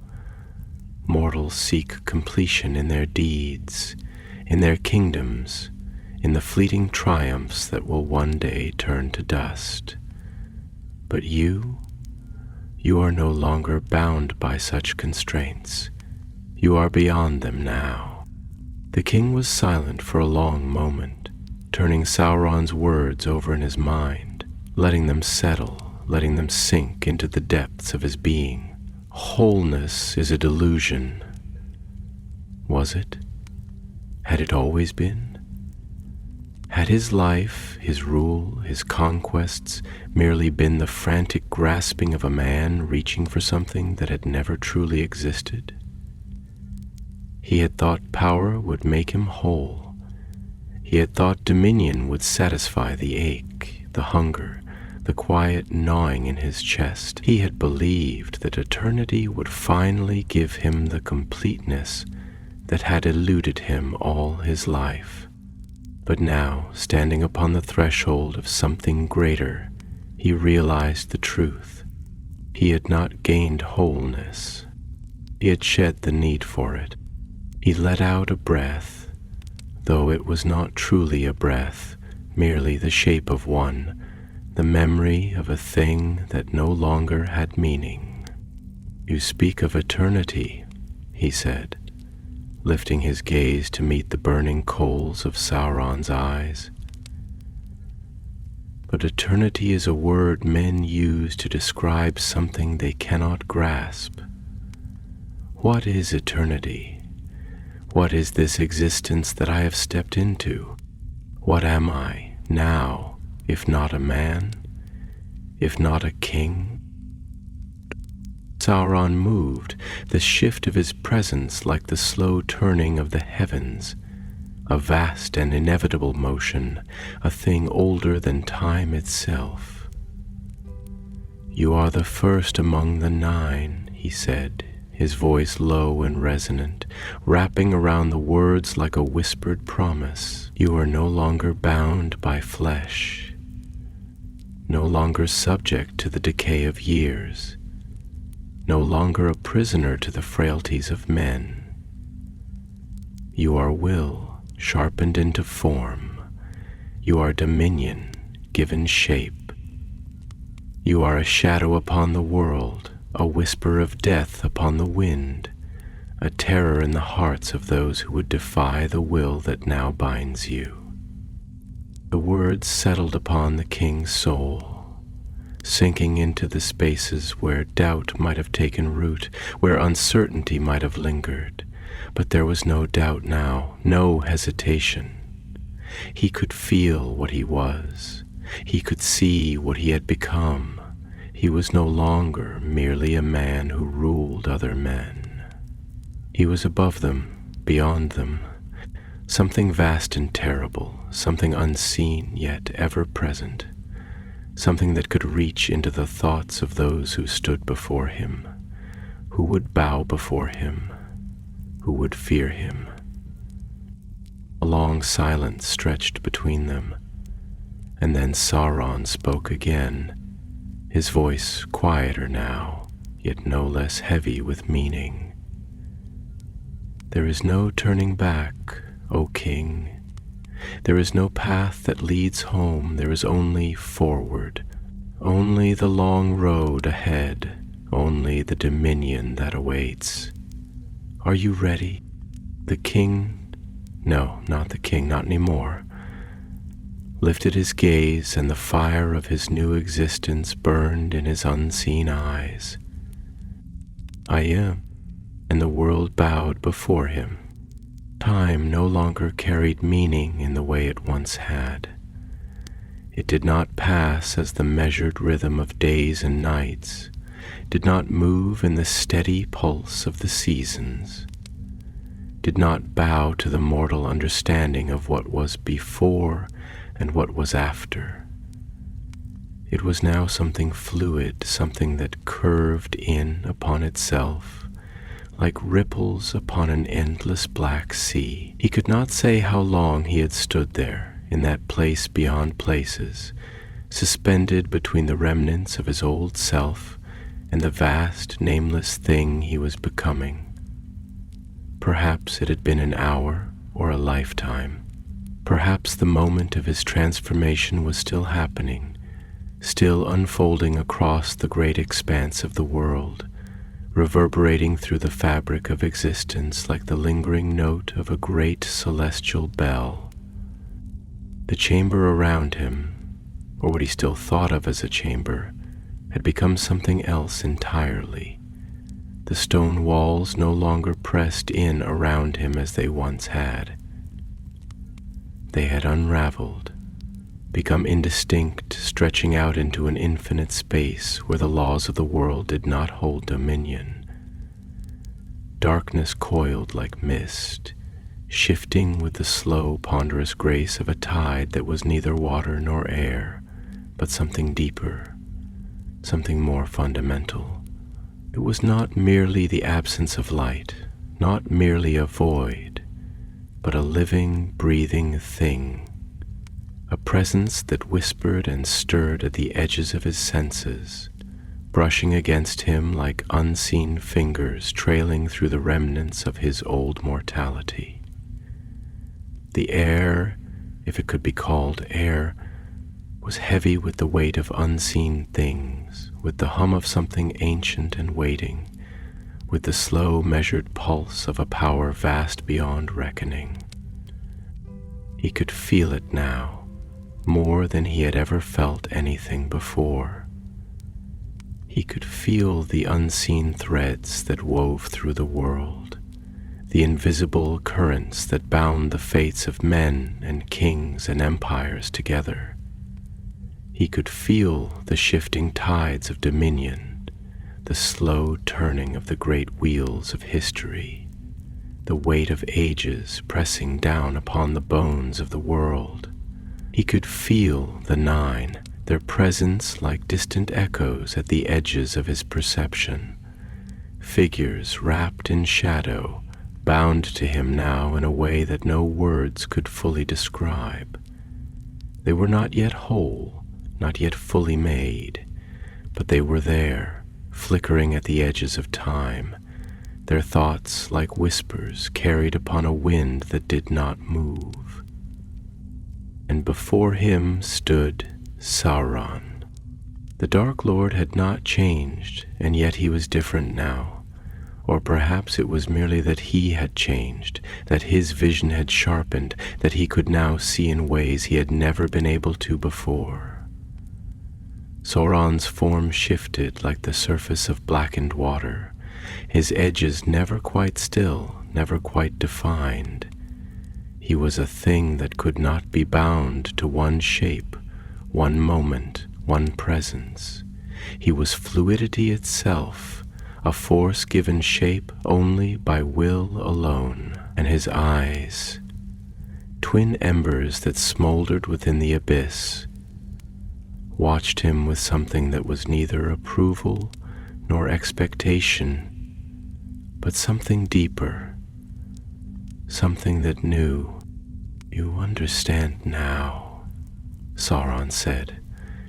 Mortals seek completion in their deeds, in their kingdoms, in the fleeting triumphs that will one day turn to dust. But you are no longer bound by such constraints. You are beyond them now. The king was silent for a long moment, turning Sauron's words over in his mind, letting them settle, letting them sink into the depths of his being. Wholeness is a delusion. Was it? Had it always been? Had his life, his rule, his conquests merely been the frantic grasping of a man reaching for something that had never truly existed? He had thought power would make him whole. He had thought dominion would satisfy the ache, the hunger, the quiet gnawing in his chest. He had believed that eternity would finally give him the completeness that had eluded him all his life. But now, standing upon the threshold of something greater, he realized the truth. He had not gained wholeness. He had shed the need for it. He let out a breath, though it was not truly a breath, merely the shape of one, the memory of a thing that no longer had meaning. "You speak of eternity," he said, lifting his gaze to meet the burning coals of Sauron's eyes. "But eternity is a word men use to describe something they cannot grasp. What is eternity? What is this existence that I have stepped into? What am I now, if not a man, if not a king?" Sauron moved, the shift of his presence like the slow turning of the heavens, a vast and inevitable motion, a thing older than time itself. "You are the first among the 9, he said, his voice low and resonant, wrapping around the words like a whispered promise. "You are no longer bound by flesh, no longer subject to the decay of years, no longer a prisoner to the frailties of men. You are will, sharpened into form. You are dominion, given shape. You are a shadow upon the world, a whisper of death upon the wind, a terror in the hearts of those who would defy the will that now binds you." The words settled upon the king's soul, sinking into the spaces where doubt might have taken root, where uncertainty might have lingered. But there was no doubt now, no hesitation. He could feel what he was. He could see what he had become. He was no longer merely a man who ruled other men. He was above them, beyond them, something vast and terrible, something unseen yet ever present, something that could reach into the thoughts of those who stood before him, who would bow before him, who would fear him. A long silence stretched between them, and then Sauron spoke again, his voice quieter now, yet no less heavy with meaning. "There is no turning back, O king. There is no path that leads home, there is only forward, only the long road ahead, only the dominion that awaits. Are you ready? The king, no, not the king, not anymore, lifted his gaze, and the fire of his new existence burned in his unseen eyes. "I am," and the world bowed before him. Time no longer carried meaning in the way it once had. It did not pass as the measured rhythm of days and nights, did not move in the steady pulse of the seasons, did not bow to the mortal understanding of what was before and what was after. It was now something fluid, something that curved in upon itself, like ripples upon an endless black sea. He could not say how long he had stood there, in that place beyond places, suspended between the remnants of his old self and the vast, nameless thing he was becoming. Perhaps it had been an hour or a lifetime. Perhaps the moment of his transformation was still happening, still unfolding across the great expanse of the world, reverberating through the fabric of existence like the lingering note of a great celestial bell. The chamber around him, or what he still thought of as a chamber, had become something else entirely. The stone walls no longer pressed in around him as they once had. They had unraveled, become indistinct, stretching out into an infinite space where the laws of the world did not hold dominion. Darkness coiled like mist, shifting with the slow, ponderous grace of a tide that was neither water nor air, but something deeper, something more fundamental. It was not merely the absence of light, not merely a void, but a living, breathing thing a presence that whispered and stirred at the edges of his senses, brushing against him like unseen fingers trailing through the remnants of his old mortality. The air, if it could be called air, was heavy with the weight of unseen things, with the hum of something ancient and waiting, with the slow measured pulse of a power vast beyond reckoning. He could feel it now, more than he had ever felt anything before. He could feel the unseen threads that wove through the world, the invisible currents that bound the fates of men and kings and empires together. He could feel the shifting tides of dominion, the slow turning of the great wheels of history, the weight of ages pressing down upon the bones of the world. He could feel the nine, their presence like distant echoes at the edges of his perception, figures wrapped in shadow, bound to him now in a way that no words could fully describe. They were not yet whole, not yet fully made, but they were there, flickering at the edges of time, their thoughts like whispers carried upon a wind that did not move. And before him stood Sauron. The Dark Lord had not changed, and yet he was different now. Or perhaps it was merely that he had changed, that his vision had sharpened, that he could now see in ways he had never been able to before. Sauron's form shifted like the surface of blackened water, his edges never quite still, never quite defined. He was a thing that could not be bound to one shape, one moment, one presence. He was fluidity itself, a force given shape only by will alone. And his eyes, twin embers that smoldered within the abyss, watched him with something that was neither approval nor expectation, but something deeper, something that knew. "You understand now," Sauron said,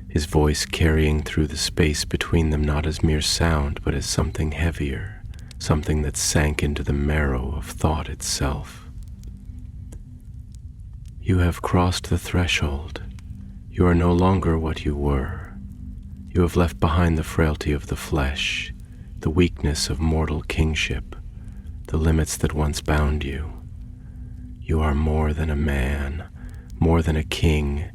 his voice carrying through the space between them not as mere sound, but as something heavier, something that sank into the marrow of thought itself. "You have crossed the threshold. You are no longer what you were. You have left behind the frailty of the flesh, the weakness of mortal kingship, the limits that once bound you. You are more than a man, more than a king.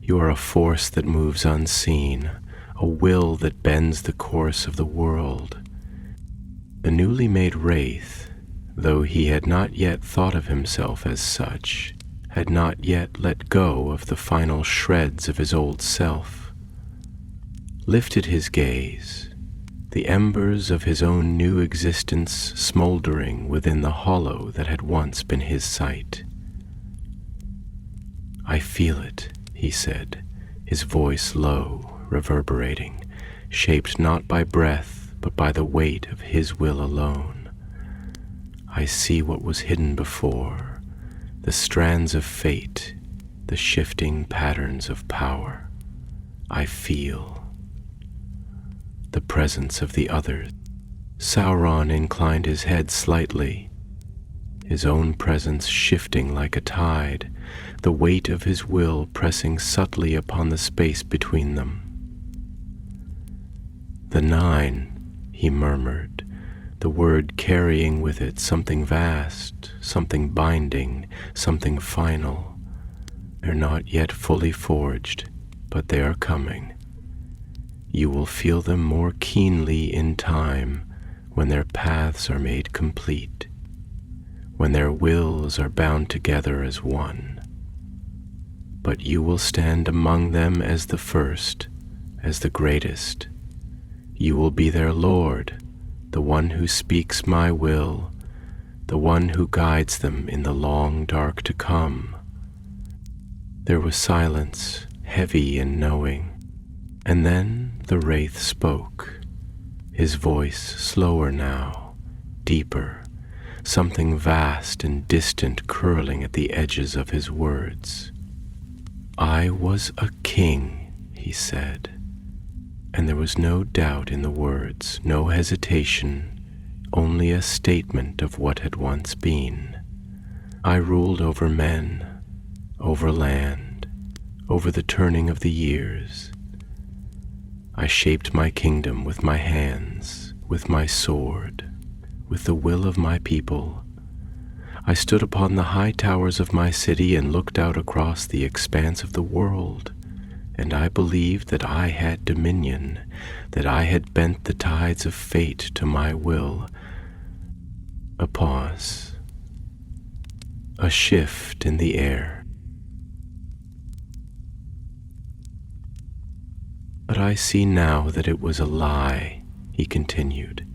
You are a force that moves unseen, a will that bends the course of the world." The newly made wraith, though he had not yet thought of himself as such, had not yet let go of the final shreds of his old self, lifted his gaze, the embers of his own new existence smoldering within the hollow that had once been his sight. "I feel it," he said, his voice low, reverberating, shaped not by breath, but by the weight of his will alone. "I see what was hidden before, the strands of fate, the shifting patterns of power. I feel the presence of the others." Sauron inclined his head slightly, his own presence shifting like a tide, the weight of his will pressing subtly upon the space between them. "The nine," he murmured, the word carrying with it something vast, something binding, something final. "They're not yet fully forged, but they are coming. You will feel them more keenly in time when their paths are made complete, when their wills are bound together as one. But you will stand among them as the first, as the greatest. You will be their Lord, the one who speaks my will, the one who guides them in the long dark to come." There was silence, heavy and knowing, and then the wraith spoke, his voice slower now, deeper, something vast and distant curling at the edges of his words. I was a king, he said, and there was no doubt in the words, no hesitation, only a statement of what had once been. I ruled over men, over land, over the turning of the years. I shaped my kingdom with my hands, with my sword, with the will of my people. I stood upon the high towers of my city and looked out across the expanse of the world, and I believed that I had dominion, that I had bent the tides of fate to my will. A pause, a shift in the air. But I see now that it was a lie, he continued,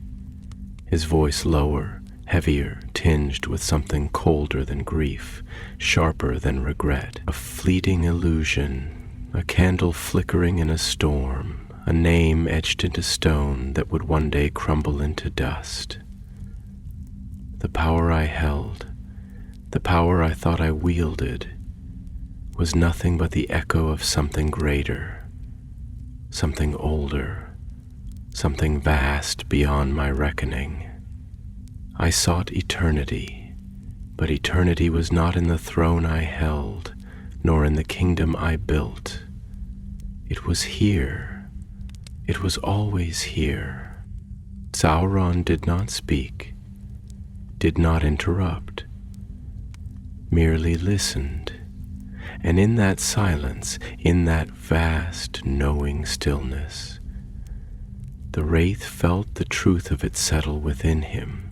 his voice lower, heavier, tinged with something colder than grief, sharper than regret, a fleeting illusion, a candle flickering in a storm, a name etched into stone that would one day crumble into dust. The power I held, the power I thought I wielded, was nothing but the echo of something greater, something older, something vast beyond my reckoning. I sought eternity, but eternity was not in the throne I held, nor in the kingdom I built. It was here. It was always here. Sauron did not speak, did not interrupt, merely listened. And in that silence, in that vast, knowing stillness, the Wraith felt the truth of it settle within him,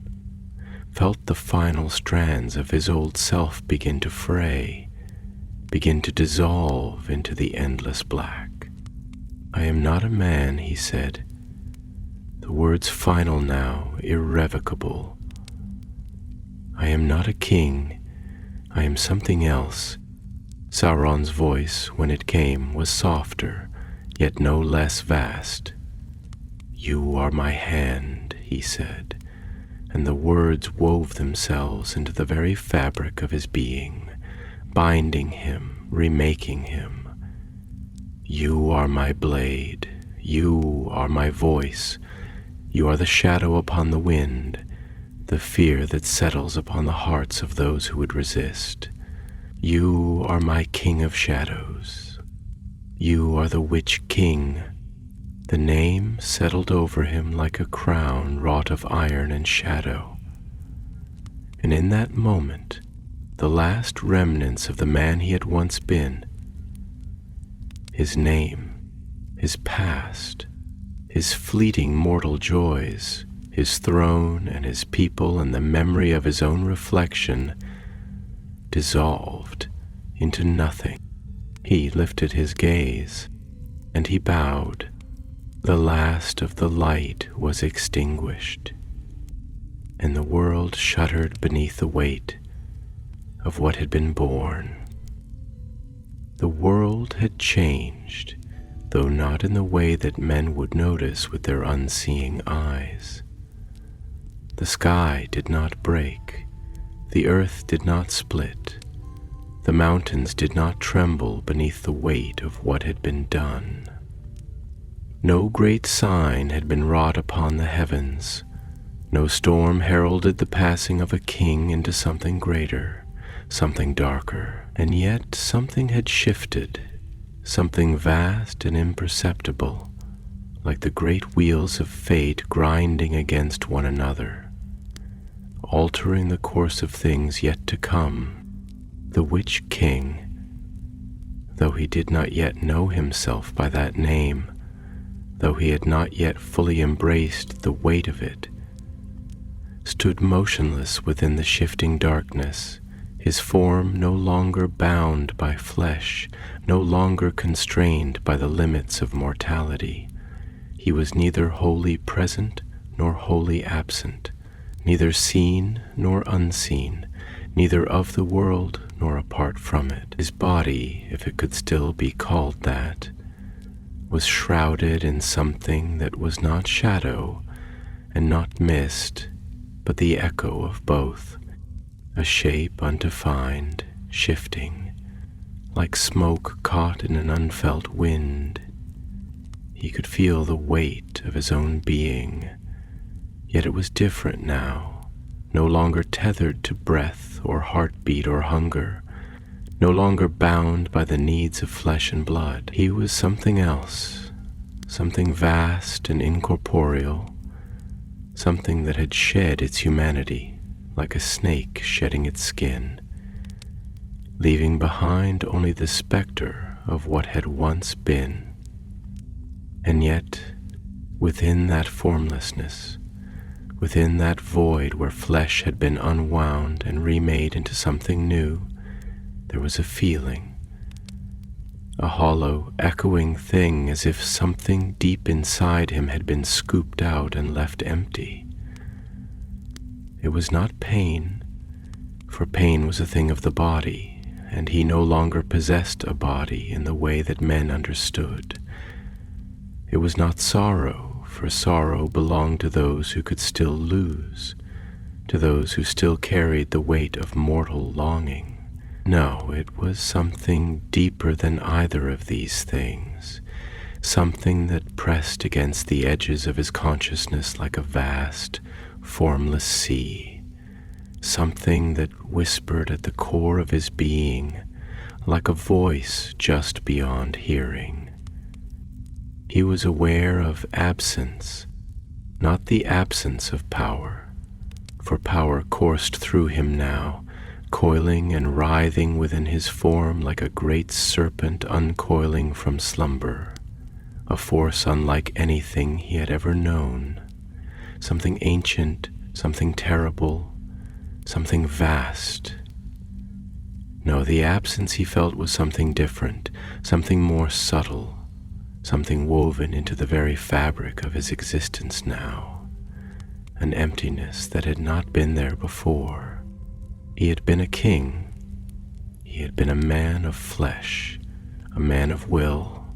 felt the final strands of his old self begin to fray, begin to dissolve into the endless black. I am not a man, he said, the words final now, irrevocable. I am not a king, I am something else. Sauron's voice, when it came, was softer, yet no less vast. You are my hand, he said, and the words wove themselves into the very fabric of his being, binding him, remaking him. You are my blade, you are my voice, you are the shadow upon the wind, the fear that settles upon the hearts of those who would resist. You are my king of shadows. You are the witch king. The name settled over him like a crown wrought of iron and shadow. And in that moment, the last remnants of the man he had once been, his name, his past, his fleeting mortal joys, his throne and his people and the memory of his own reflection, dissolved into nothing. He lifted his gaze, and he bowed. The last of the light was extinguished, and the world shuddered beneath the weight of what had been born. The world had changed, though not in the way that men would notice with their unseeing eyes. The sky did not break. The earth did not split. The mountains did not tremble beneath the weight of what had been done. No great sign had been wrought upon the heavens. No storm heralded the passing of a king into something greater, something darker. And yet something had shifted, something vast and imperceptible, like the great wheels of fate grinding against one another, altering the course of things yet to come. The Witch King, though he did not yet know himself by that name, though he had not yet fully embraced the weight of it, stood motionless within the shifting darkness, his form no longer bound by flesh, no longer constrained by the limits of mortality. He was neither wholly present nor wholly absent, neither seen nor unseen, neither of the world nor apart from it. His body, if it could still be called that, was shrouded in something that was not shadow and not mist, but the echo of both, a shape undefined, shifting, like smoke caught in an unfelt wind. He could feel the weight of his own being, yet it was different now, no longer tethered to breath or heartbeat or hunger, no longer bound by the needs of flesh and blood. He was something else, something vast and incorporeal, something that had shed its humanity like a snake shedding its skin, leaving behind only the specter of what had once been. And yet, within that formlessness, within that void where flesh had been unwound and remade into something new, there was a feeling, a hollow, echoing thing, as if something deep inside him had been scooped out and left empty. It was not pain, for pain was a thing of the body, and he no longer possessed a body in the way that men understood. It was not sorrow, for sorrow belonged to those who could still lose, to those who still carried the weight of mortal longing. No, it was something deeper than either of these things, something that pressed against the edges of his consciousness like a vast, formless sea, something that whispered at the core of his being like a voice just beyond hearing. He was aware of absence, not the absence of power, for power coursed through him now, coiling and writhing within his form like a great serpent uncoiling from slumber, a force unlike anything he had ever known, something ancient, something terrible, something vast. No, the absence he felt was something different, something more subtle, something woven into the very fabric of his existence now, an emptiness that had not been there before. He had been a king. He had been a man of flesh, a man of will,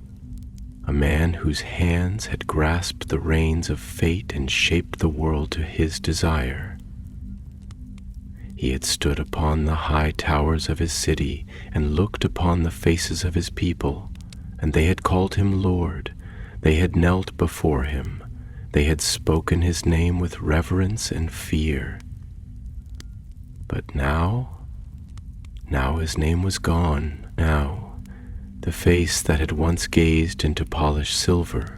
a man whose hands had grasped the reins of fate and shaped the world to his desire. He had stood upon the high towers of his city and looked upon the faces of his people, and they had called him Lord. They had knelt before him. They had spoken his name with reverence and fear. But now his name was gone. Now, the face that had once gazed into polished silver,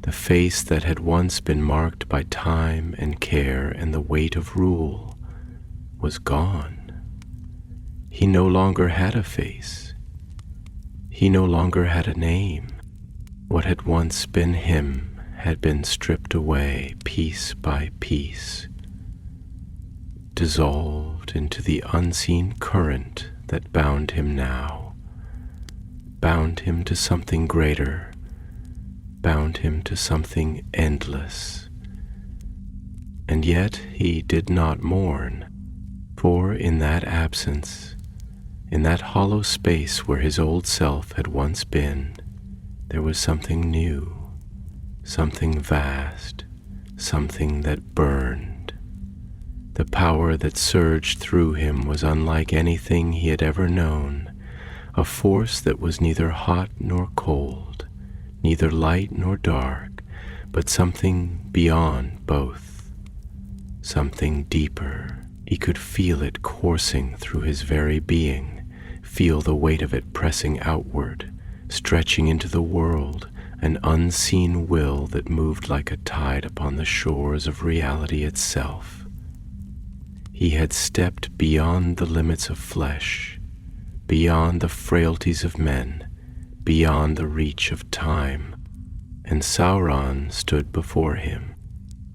the face that had once been marked by time and care and the weight of rule, was gone. He no longer had a face. He no longer had a name. What had once been him had been stripped away piece by piece, dissolved into the unseen current that bound him now, bound him to something greater, bound him to something endless. And yet he did not mourn, for in that absence, in that hollow space where his old self had once been, there was something new, something vast, something that burned. The power that surged through him was unlike anything he had ever known, a force that was neither hot nor cold, neither light nor dark, but something beyond both, something deeper. He could feel it coursing through his very being, feel the weight of it pressing outward, stretching into the world, an unseen will that moved like a tide upon the shores of reality itself. He had stepped beyond the limits of flesh, beyond the frailties of men, beyond the reach of time, and Sauron stood before him.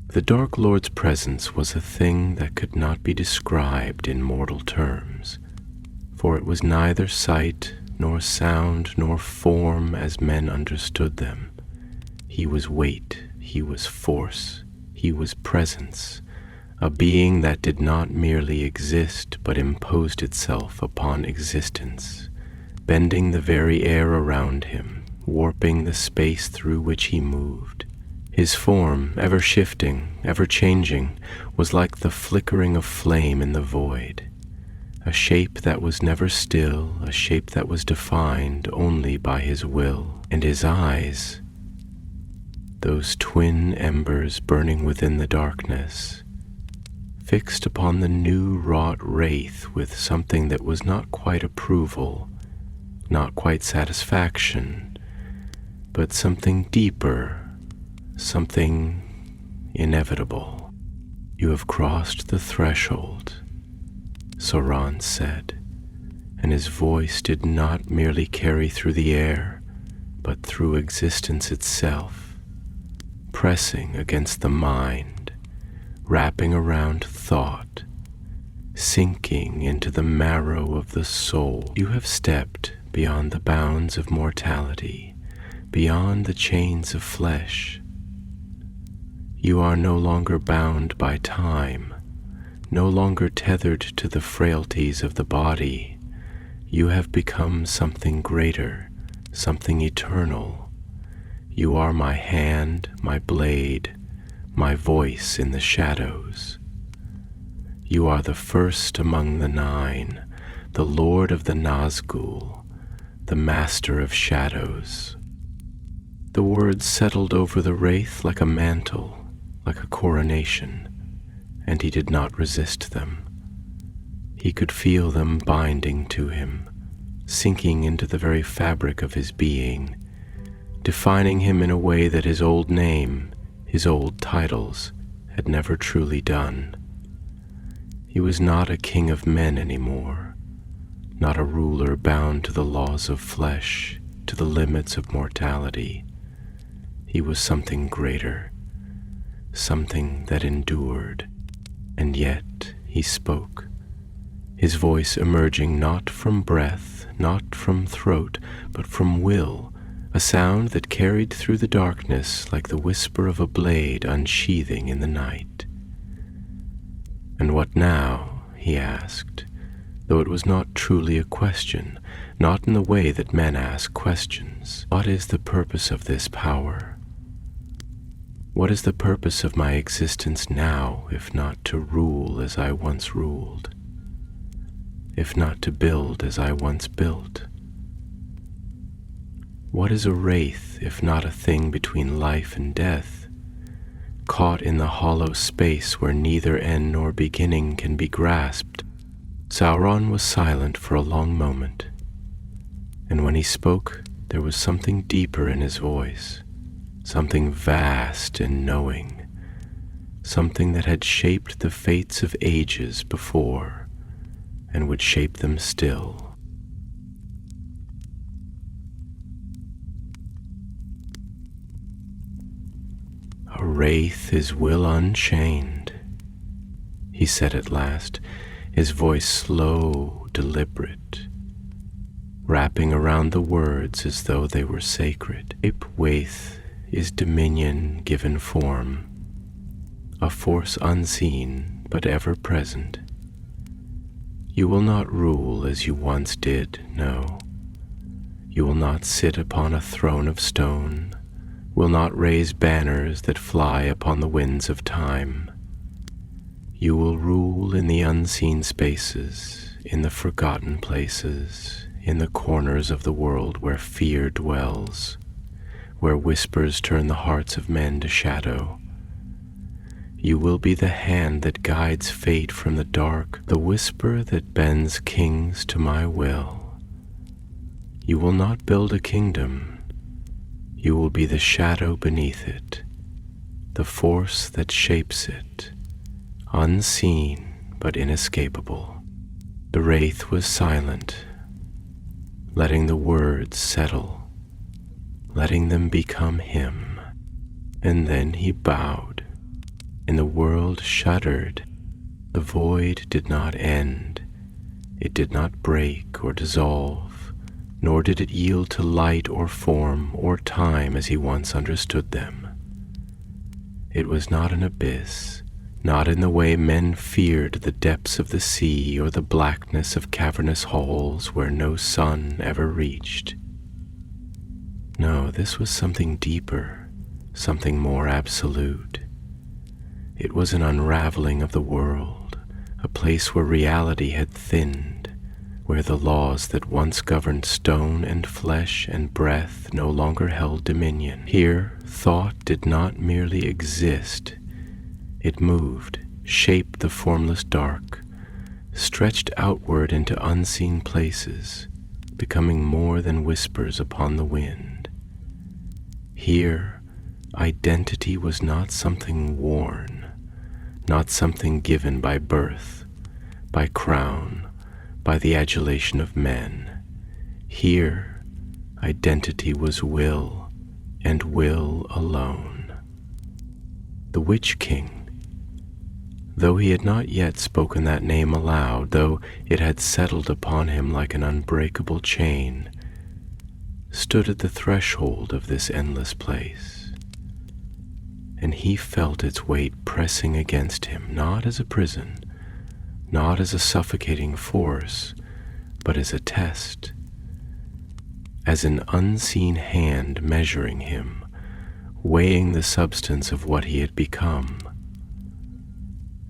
The Dark Lord's presence was a thing that could not be described in mortal terms, for it was neither sight nor sound nor form as men understood them. He was weight, he was force, he was presence, a being that did not merely exist but imposed itself upon existence, bending the very air around him, warping the space through which he moved. His form, ever shifting, ever changing, was like the flickering of flame in the void, a shape that was never still, a shape that was defined only by his will. And his eyes, those twin embers burning within the darkness, fixed upon the new-wrought wraith with something that was not quite approval, not quite satisfaction, but something deeper, something inevitable. "You have crossed the threshold," Sauron said, and his voice did not merely carry through the air, but through existence itself, pressing against the mind, wrapping around thought, sinking into the marrow of the soul. "You have stepped beyond the bounds of mortality, beyond the chains of flesh. You are no longer bound by time, no longer tethered to the frailties of the body. You have become something greater, something eternal. You are my hand, my blade, my voice in the shadows. You are the first among the nine, the Lord of the Nazgul, the Master of Shadows." The words settled over the wraith like a mantle, like a coronation, and he did not resist them. He could feel them binding to him, sinking into the very fabric of his being, defining him in a way that his old name, his old titles, had never truly done. He was not a king of men anymore, not a ruler bound to the laws of flesh, to the limits of mortality. He was something greater, something that endured, and yet he spoke, his voice emerging not from breath, not from throat, but from will, a sound that carried through the darkness like the whisper of a blade unsheathing in the night. "And what now?" he asked, though it was not truly a question, not in the way that men ask questions. "What is the purpose of this power? What is the purpose of my existence now, if not to rule as I once ruled, if not to build as I once built? What is a wraith, if not a thing between life and death, caught in the hollow space where neither end nor beginning can be grasped?" Sauron was silent for a long moment, and when he spoke, there was something deeper in his voice, something vast and knowing, something that had shaped the fates of ages before and would shape them still. "A wraith is will unchained," he said at last, his voice slow, deliberate, wrapping around the words as though they were sacred. "Ape Waith is dominion given form, a force unseen but ever present. You will not rule as you once did, no. You will not sit upon a throne of stone, will not raise banners that fly upon the winds of time. You will rule in the unseen spaces, in the forgotten places, in the corners of the world where fear dwells, where whispers turn the hearts of men to shadow. You will be the hand that guides fate from the dark, the whisper that bends kings to my will. You will not build a kingdom. You will be the shadow beneath it, the force that shapes it, unseen but inescapable." The wraith was silent, letting the words settle, letting them become him, and then he bowed, and the world shuddered. The void did not end, it did not break or dissolve, nor did it yield to light or form or time as he once understood them. It was not an abyss, not in the way men feared the depths of the sea or the blackness of cavernous halls where no sun ever reached. No, this was something deeper, something more absolute. It was an unraveling of the world, a place where reality had thinned, where the laws that once governed stone and flesh and breath no longer held dominion. Here, thought did not merely exist. It moved, shaped the formless dark, stretched outward into unseen places, becoming more than whispers upon the wind. Here, identity was not something worn, not something given by birth, by crown, by the adulation of men. Here, identity was will, and will alone. The Witch King, though he had not yet spoken that name aloud, though it had settled upon him like an unbreakable chain, stood at the threshold of this endless place, and he felt its weight pressing against him, not as a prison, not as a suffocating force, but as a test, as an unseen hand measuring him, weighing the substance of what he had become.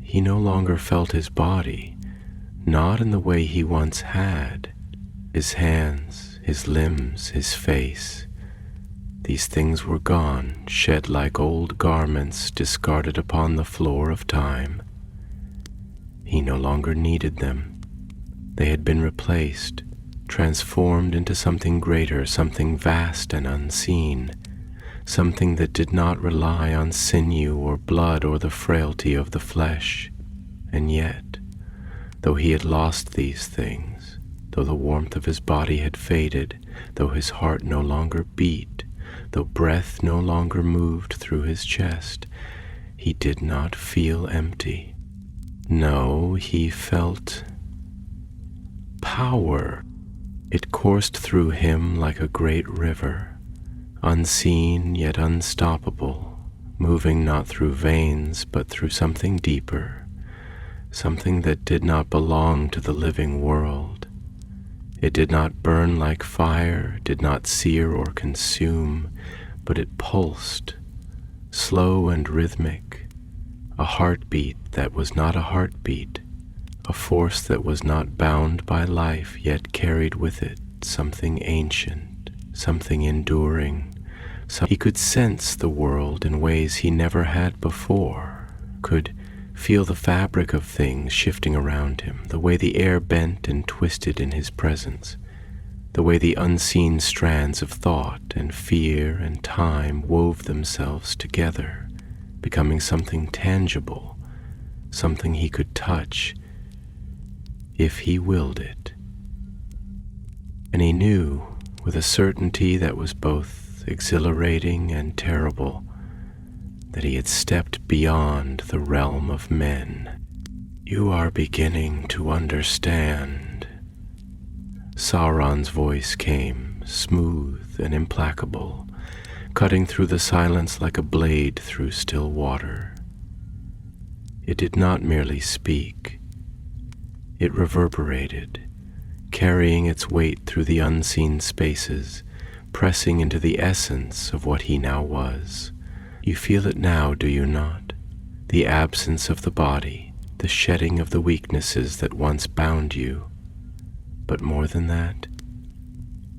He no longer felt his body, not in the way he once had. His hands, his limbs, his face, these things were gone, shed like old garments discarded upon the floor of time. He no longer needed them. They had been replaced, transformed into something greater, something vast and unseen, something that did not rely on sinew or blood or the frailty of the flesh. And yet, though he had lost these things, though the warmth of his body had faded, though his heart no longer beat, though breath no longer moved through his chest, he did not feel empty. No, he felt power. It coursed through him like a great river, unseen yet unstoppable, moving not through veins but through something deeper, something that did not belong to the living world. It did not burn like fire, did not sear or consume, but it pulsed, slow and rhythmic, a heartbeat that was not a heartbeat, a force that was not bound by life yet carried with it something ancient, something enduring. He could sense the world in ways he never had before, could feel the fabric of things shifting around him, the way the air bent and twisted in his presence, the way the unseen strands of thought and fear and time wove themselves together, becoming something tangible, something he could touch if he willed it. And he knew, with a certainty that was both exhilarating and terrible, that he had stepped beyond the realm of men. You are beginning to understand. Sauron's voice came, smooth and implacable, cutting through the silence like a blade through still water. It did not merely speak. It reverberated, carrying its weight through the unseen spaces, pressing into the essence of what he now was. You feel it now, do you not? The absence of the body, the shedding of the weaknesses that once bound you. But more than that,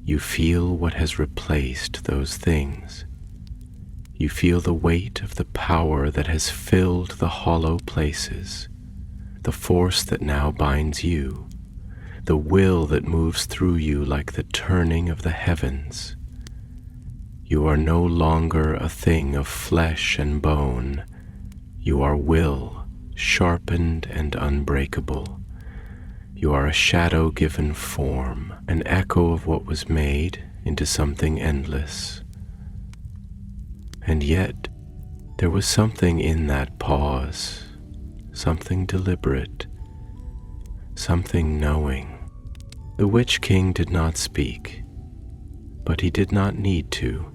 you feel what has replaced those things. You feel the weight of the power that has filled the hollow places, the force that now binds you, the will that moves through you like the turning of the heavens. You are no longer a thing of flesh and bone. You are will, sharpened and unbreakable. You are a shadow given form, an echo of what was made into something endless. And yet, there was something in that pause, something deliberate, something knowing. The Witch King did not speak, but he did not need to.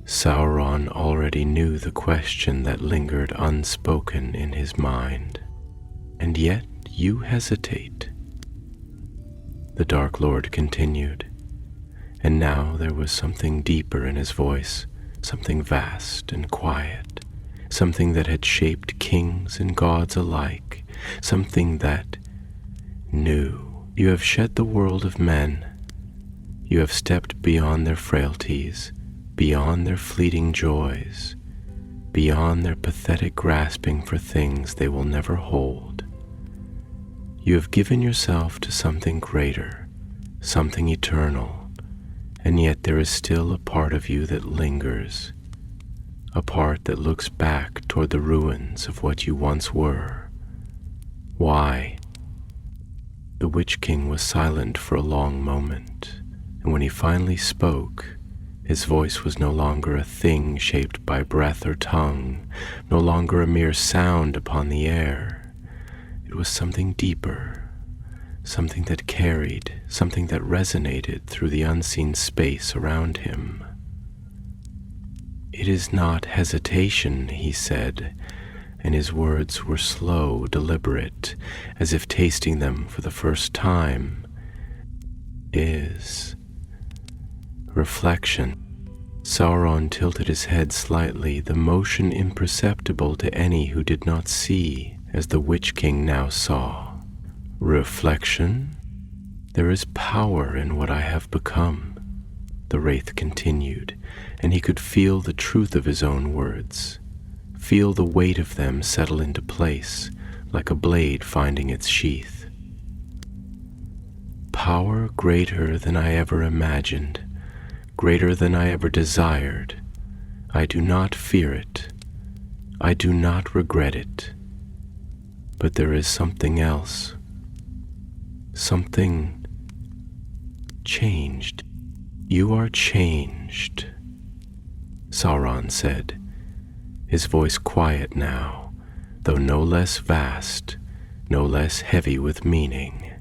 Sauron already knew the question that lingered unspoken in his mind. And yet you hesitate. The Dark Lord continued, and now there was something deeper in his voice, something vast and quiet, something that had shaped kings and gods alike, something that knew. You have shed the world of men. You have stepped beyond their frailties, beyond their fleeting joys, beyond their pathetic grasping for things they will never hold. You have given yourself to something greater, something eternal, and yet there is still a part of you that lingers, a part that looks back toward the ruins of what you once were. Why? The Witch King was silent for a long moment, and when he finally spoke, his voice was no longer a thing shaped by breath or tongue, no longer a mere sound upon the air. It was something deeper, something that carried, something that resonated through the unseen space around him. "It is not hesitation," he said, and his words were slow, deliberate, as if tasting them for the first time. "Is reflection." Sauron tilted his head slightly, the motion imperceptible to any who did not see as the Witch King now saw. "Reflection? There is power in what I have become," the Wraith continued, and he could feel the truth of his own words, feel the weight of them settle into place, like a blade finding its sheath. "Power greater than I ever imagined, greater than I ever desired. I do not fear it. I do not regret it. But there is something else. Something changed." "You are changed," Sauron said, his voice quiet now, though no less vast, no less heavy with meaning.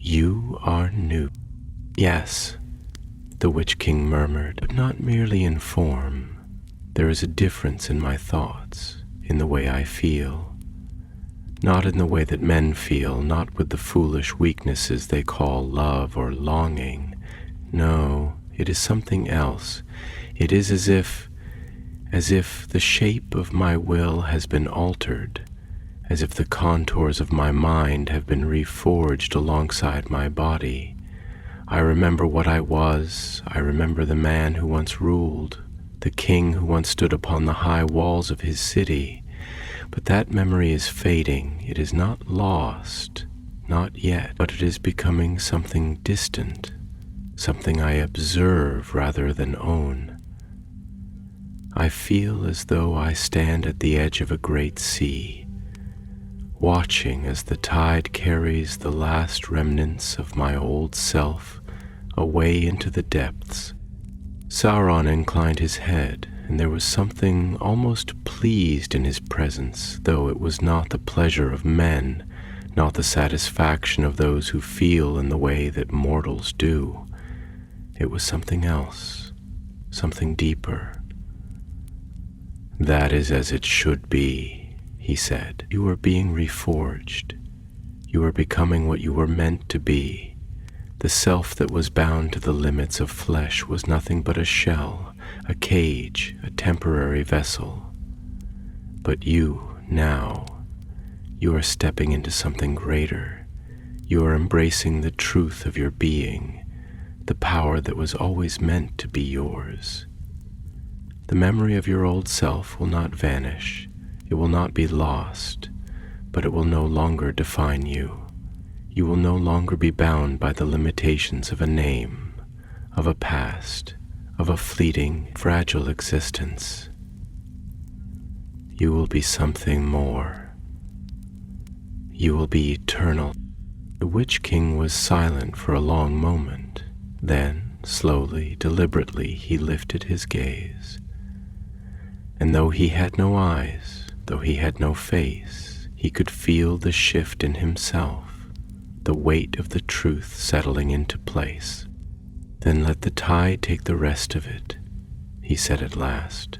"You are new." "Yes," the Witch King murmured, "but not merely in form. There is a difference in my thoughts, in the way I feel. Not in the way that men feel, not with the foolish weaknesses they call love or longing. No, it is something else. It is as if the shape of my will has been altered, as if the contours of my mind have been reforged alongside my body. I remember what I was. I remember the man who once ruled, the king who once stood upon the high walls of his city. But that memory is fading. It is not lost, not yet, but it is becoming something distant, something I observe rather than own. I feel as though I stand at the edge of a great sea, watching as the tide carries the last remnants of my old self away into the depths. Sauron inclined his head, and there was something almost pleased in his presence, though it was not the pleasure of men, not the satisfaction of those who feel in the way that mortals do. It was something else, something deeper. "That is as it should be," he said. "You are being reforged. You are becoming what you were meant to be. The self that was bound to the limits of flesh was nothing but a shell, a cage, a temporary vessel. But you, now, you are stepping into something greater. You are embracing the truth of your being, the power that was always meant to be yours. The memory of your old self will not vanish. It will not be lost, but it will no longer define you. You will no longer be bound by the limitations of a name, of a past, of a fleeting, fragile existence. You will be something more. You will be eternal." The Witch King was silent for a long moment. Then, slowly, deliberately, he lifted his gaze. And though he had no eyes, though he had no face, he could feel the shift in himself, the weight of the truth settling into place. "Then let the tide take the rest of it," he said at last.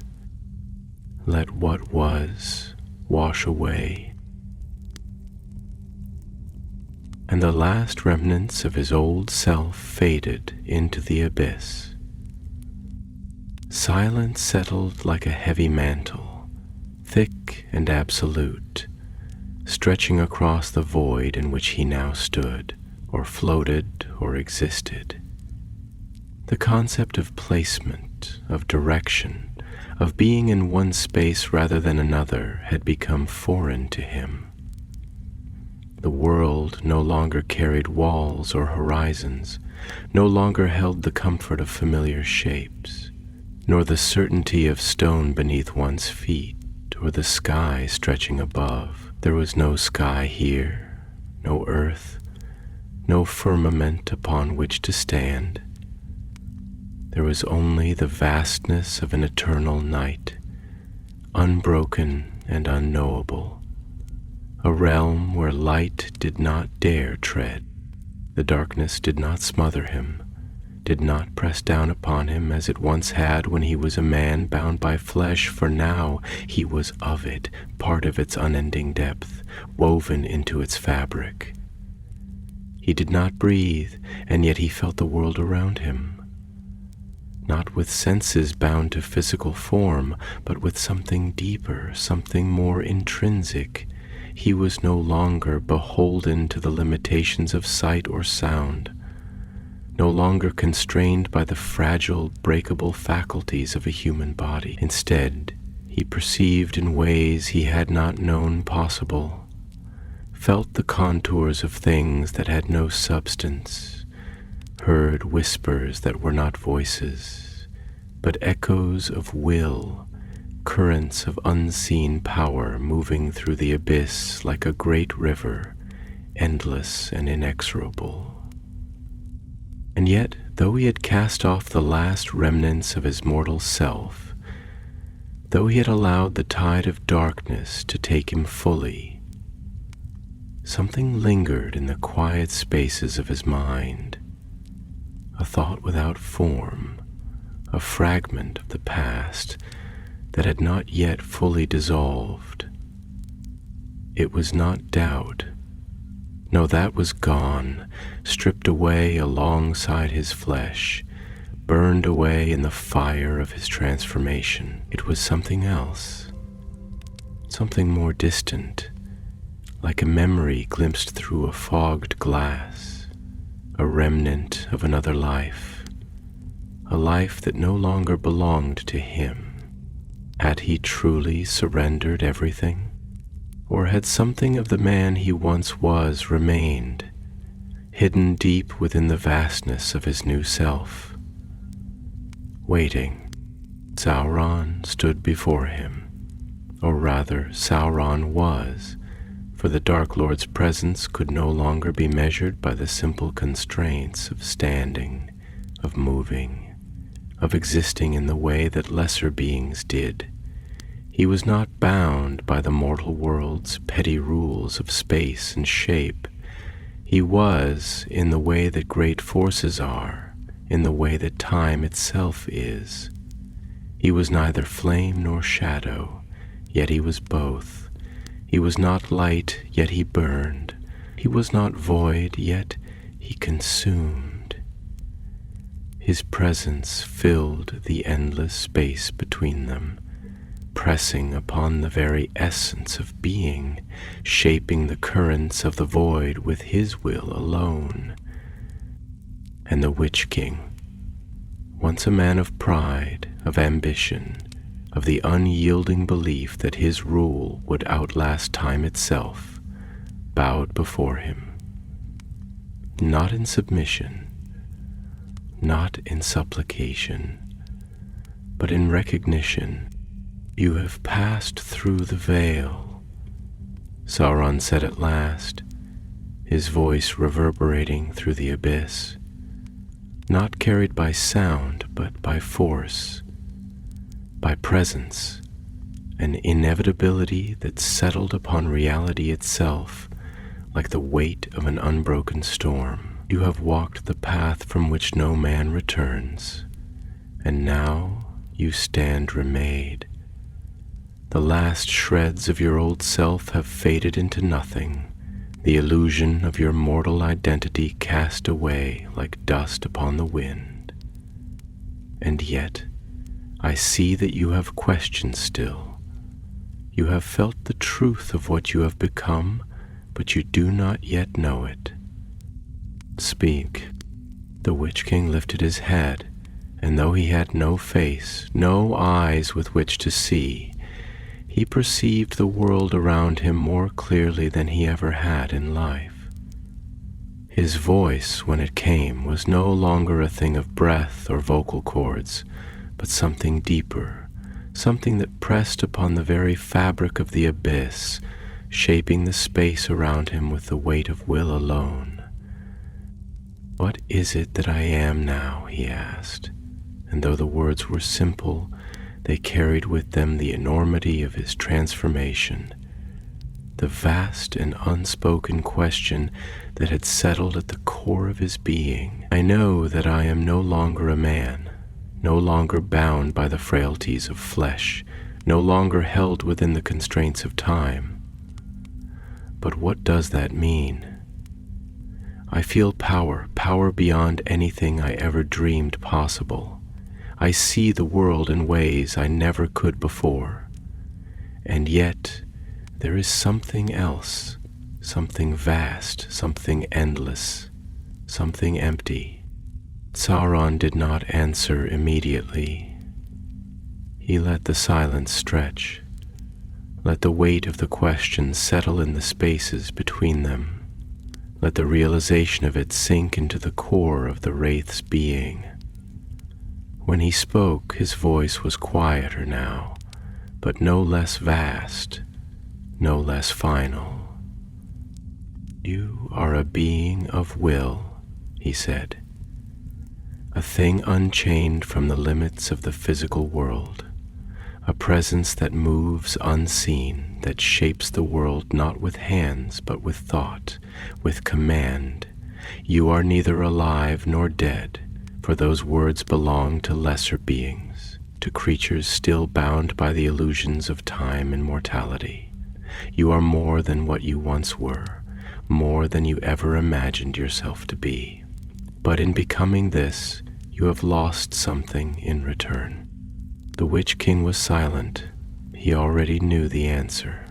"Let what was wash away." And the last remnants of his old self faded into the abyss. Silence settled like a heavy mantle, thick and absolute, stretching across the void in which he now stood, or floated, or existed. The concept of placement, of direction, of being in one space rather than another had become foreign to him. The world no longer carried walls or horizons, no longer held the comfort of familiar shapes, nor the certainty of stone beneath one's feet, or the sky stretching above. There was no sky here, no earth, no firmament upon which to stand. There was only the vastness of an eternal night, unbroken and unknowable, a realm where light did not dare tread. The darkness did not smother him, did not press down upon him as it once had when he was a man bound by flesh, for now he was of it, part of its unending depth, woven into its fabric. He did not breathe, and yet he felt the world around him, not with senses bound to physical form, but with something deeper, something more intrinsic. He was no longer beholden to the limitations of sight or sound, no longer constrained by the fragile, breakable faculties of a human body. Instead, he perceived in ways he had not known possible, felt the contours of things that had no substance, heard whispers that were not voices, but echoes of will, currents of unseen power moving through the abyss like a great river, endless and inexorable. And yet, though he had cast off the last remnants of his mortal self, though he had allowed the tide of darkness to take him fully, something lingered in the quiet spaces of his mind, a thought without form, a fragment of the past that had not yet fully dissolved. It was not doubt. No, that was gone, stripped away alongside his flesh, burned away in the fire of his transformation. It was something else, something more distant, like a memory glimpsed through a fogged glass, a remnant of another life, a life that no longer belonged to him. Had he truly surrendered everything? Or had something of the man he once was remained, hidden deep within the vastness of his new self? Waiting, Sauron stood before him, or rather Sauron was, for the Dark Lord's presence could no longer be measured by the simple constraints of standing, of moving, of existing in the way that lesser beings did. He was not bound by the mortal world's petty rules of space and shape. He was in the way that great forces are, in the way that time itself is. He was neither flame nor shadow, yet he was both. He was not light, yet he burned. He was not void, yet he consumed. His presence filled the endless space between them, pressing upon the very essence of being, shaping the currents of the void with his will alone. And the Witch King, once a man of pride, of ambition, of the unyielding belief that his rule would outlast time itself, bowed before him, not in submission, not in supplication, but in recognition. "You have passed through the veil," Sauron said at last, his voice reverberating through the abyss, not carried by sound, but by force, by presence, an inevitability that settled upon reality itself like the weight of an unbroken storm. "You have walked the path from which no man returns, and now you stand remade. The last shreds of your old self have faded into nothing, the illusion of your mortal identity cast away like dust upon the wind. And yet, I see that you have questions still. You have felt the truth of what you have become, but you do not yet know it. Speak." The Witch King lifted his head, and though he had no face, no eyes with which to see, he perceived the world around him more clearly than he ever had in life. His voice, when it came, was no longer a thing of breath or vocal cords, but something deeper, something that pressed upon the very fabric of the abyss, shaping the space around him with the weight of will alone. "What is it that I am now?" he asked, and though the words were simple, they carried with them the enormity of his transformation, the vast and unspoken question that had settled at the core of his being. "I know that I am no longer a man, no longer bound by the frailties of flesh, no longer held within the constraints of time. But what does that mean? I feel power beyond anything I ever dreamed possible. I see the world in ways I never could before. And yet, there is something else, something vast, something endless, something empty." Sauron did not answer immediately. He let the silence stretch, let the weight of the question settle in the spaces between them, let the realization of it sink into the core of the wraith's being. When he spoke, his voice was quieter now, but no less vast, no less final. "You are a being of will," he said, "a thing unchained from the limits of the physical world, a presence that moves unseen, that shapes the world not with hands but with thought, with command. You are neither alive nor dead, for those words belong to lesser beings, to creatures still bound by the illusions of time and mortality. You are more than what you once were, more than you ever imagined yourself to be. But in becoming this, you have lost something in return." The Witch King was silent. He already knew the answer.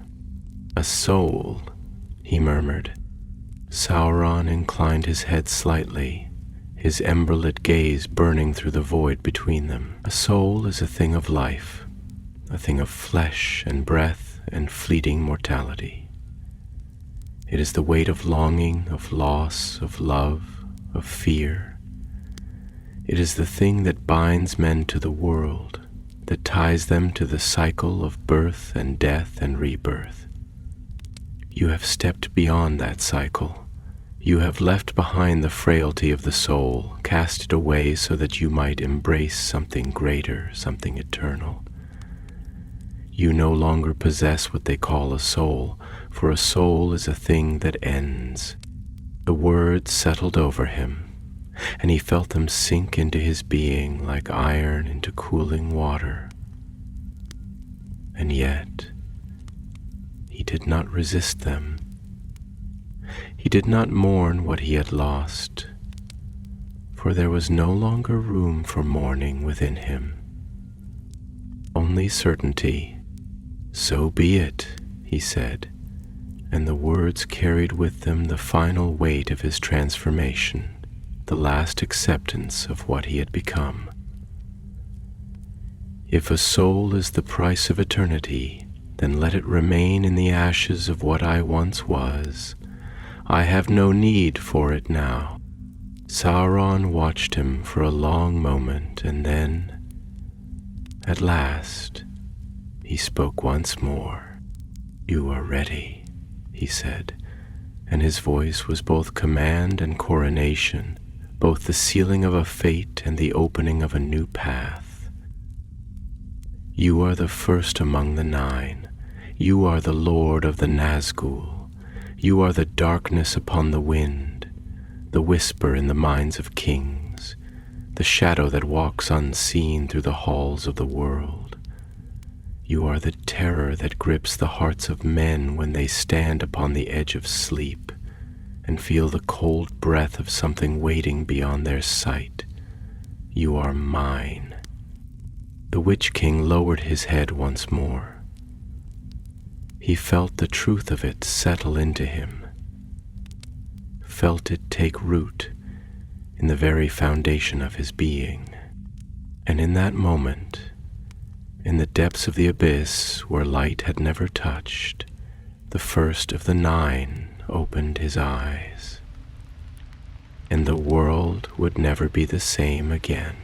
"A soul," he murmured. Sauron inclined his head slightly, his ember-lit gaze burning through the void between them. "A soul is a thing of life, a thing of flesh and breath and fleeting mortality. It is the weight of longing, of loss, of love, of fear. It is the thing that binds men to the world, that ties them to the cycle of birth and death and rebirth. You have stepped beyond that cycle. You have left behind the frailty of the soul, cast it away so that you might embrace something greater, something eternal. You no longer possess what they call a soul, for a soul is a thing that ends." The words settled over him, and he felt them sink into his being like iron into cooling water. And yet, he did not resist them. He did not mourn what he had lost, for there was no longer room for mourning within him. Only certainty. "So be it," he said, and the words carried with them the final weight of his transformation, the last acceptance of what he had become. "If a soul is the price of eternity, then let it remain in the ashes of what I once was. I have no need for it now." Sauron watched him for a long moment, and then, at last, he spoke once more. "You are ready," he said, and his voice was both command and coronation, both the sealing of a fate and the opening of a new path. "You are the first among the nine. You are the Lord of the Nazgul. You are the darkness upon the wind, the whisper in the minds of kings, the shadow that walks unseen through the halls of the world. You are the terror that grips the hearts of men when they stand upon the edge of sleep and feel the cold breath of something waiting beyond their sight. You are mine." The Witch King lowered his head once more. He felt the truth of it settle into him, felt it take root in the very foundation of his being. And in that moment, in the depths of the abyss where light had never touched, the first of the 9 opened his eyes, and the world would never be the same again.